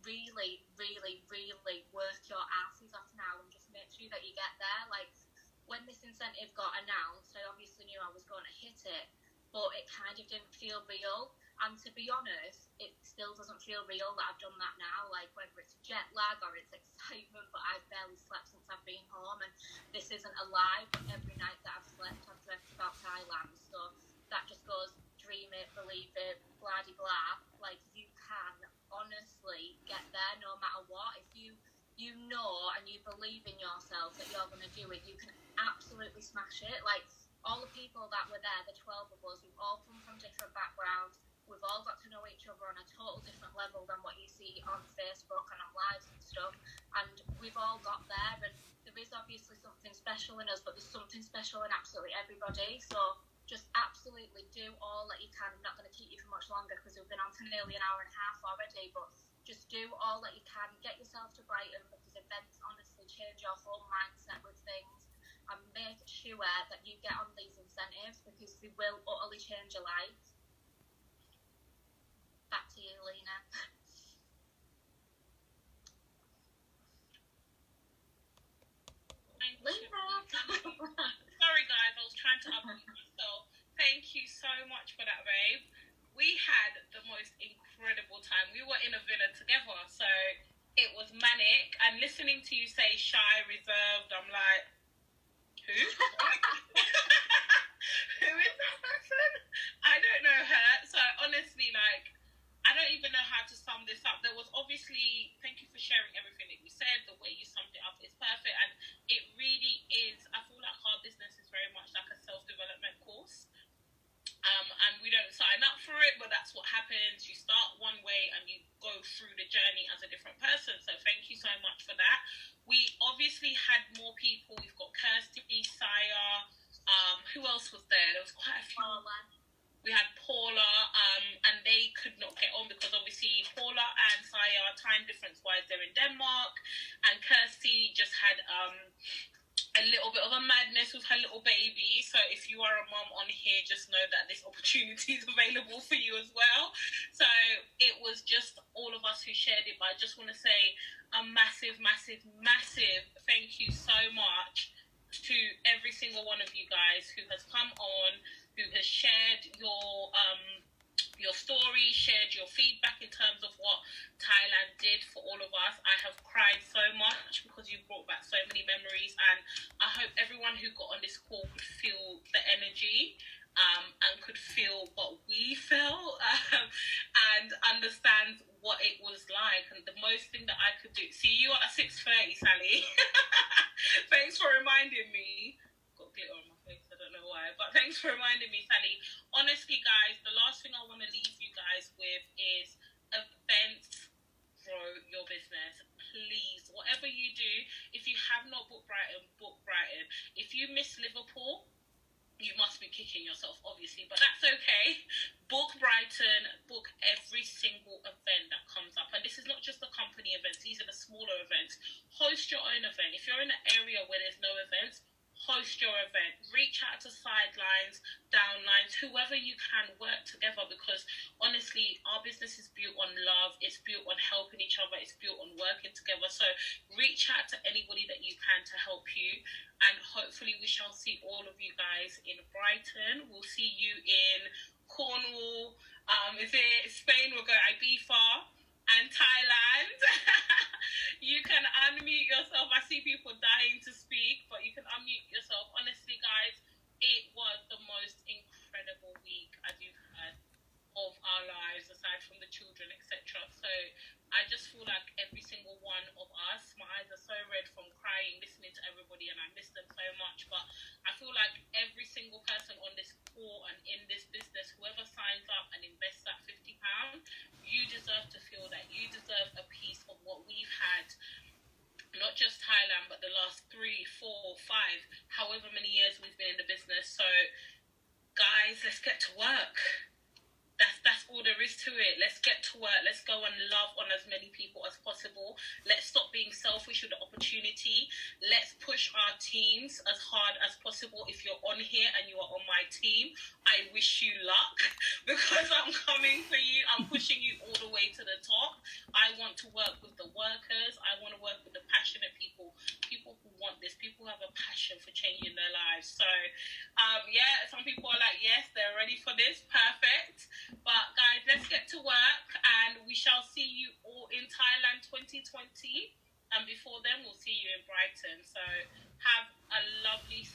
really, really, really work your asses off now and just make sure that you get there. Like, when this incentive got announced, I obviously knew I was going to hit it, but it kind of didn't feel real. And to be honest, it still doesn't feel real that I've done that now. Like, whether it's jet lag or it's excitement, but I've barely slept since I've been home, and this isn't a lie, but every night that I've slept, I've dreamt about Thailand. So that just goes, dream it, believe it, blah de blah. Like, you can honestly get there no matter what. If you know and you believe in yourself that you're going to do it, you can absolutely smash it. Like, all the people that were there, the 12 of us, we've all come from different backgrounds. We've all got to know each other on a total different level than what you see on Facebook and on lives and stuff. And we've all got there, and there is obviously something special in us, but there's something special in absolutely everybody. So just absolutely do all that you can. I'm not going to keep you for much longer because we've been on for nearly an hour and a half already, but just do all that you can. Get yourself to Brighton, because events honestly change your whole mindset with things. And make sure that you get on these incentives, because they will utterly change your life. Back to you, Lena. Sorry guys, I was trying to unmute myself. Thank you so much for that, babe. We had the most incredible time. We were in a villa together, so it was manic. And listening to you say shy, reserved, I'm like, who? Who is that person? I don't know her. So honestly, like, I don't even know how to sum this up. There was obviously, thank you for sharing everything that you said. The way you summed it up is perfect. And it really is, I feel like our business is very much like a self-development course. And we don't sign up for it, but that's what happens. You start one way and you go through the journey as a different person. So thank you so much for that. We obviously had more people. We've got Kirsty, Saya. Who else was there? There was quite a few. We had Paula, and they could not get on because obviously Paula and Saya, time difference-wise, they're in Denmark, and Kirsty just had a little bit of a madness with her little baby. So if you are a mom on here, just know that this opportunity is available for you as well. So it was just all of us who shared it, but I just want to say a massive, massive, massive thank you so much to every single one of you guys who has come on, who has shared your story, shared your feedback in terms of what Thailand did for all of us. I have cried so much because you brought back so many memories, and I hope everyone who got on this call could feel the energy and could feel what we felt and understand what it was like. And the most thing that I could do, see you at 6:30, Sally. Thanks for reminding me. Got glitter on my face, I don't know why, but thanks for reminding me, Sally. Honestly, guys, the last thing I want to leave you guys with is events grow your business. Please, whatever you do, if you have not booked Brighton, book Brighton. If you miss Liverpool, you must be kicking yourself, obviously, but that's okay. Book Brighton, book every single event that comes up. And this is not just the company events, these are the smaller events. Host your own event. If you're in an area where there's no events, host your event. Reach out to sidelines, downlines, whoever you can, work together, because honestly, our business is built on love, it's built on helping each other, it's built on working together. So reach out to anybody that you can to help you, and hopefully we shall see all of you guys in Brighton. We'll see you in Cornwall, is it Spain? We'll go Ibiza and Thailand. You can unmute yourself. I see people dying to speak, but you can unmute yourself. Honestly, guys, it was the most incredible week, as you've heard, of our lives, aside from the children, etc. So I just feel like every single one of us, my eyes are so red from crying, listening to everybody, and I miss them so much. But I feel like every single person on this call and in this business, whoever signs up and invests that £50, you deserve to feel that. You deserve a piece of what we've had, not just Thailand, but the last 3, 4, 5, however many years we've been in the business. So guys, let's get to work. That's all there is to it. Let's get to work. Let's go and love on as many people as possible. Let's stop being selfish with the opportunity. Let's push our teams as hard as possible. If you're on here and you are on my team, I wish you luck, because I'm coming for you. I'm pushing you all the way to the top. I want to work with the workers. I want to work with the passionate people, people who want this, people who have a passion for changing their lives. So, yeah, some people are like, yes, they're ready for this. Perfect. But guys, let's get to work, and we shall see you all in Thailand 2020. And before then, we'll see you in Brighton. So have a lovely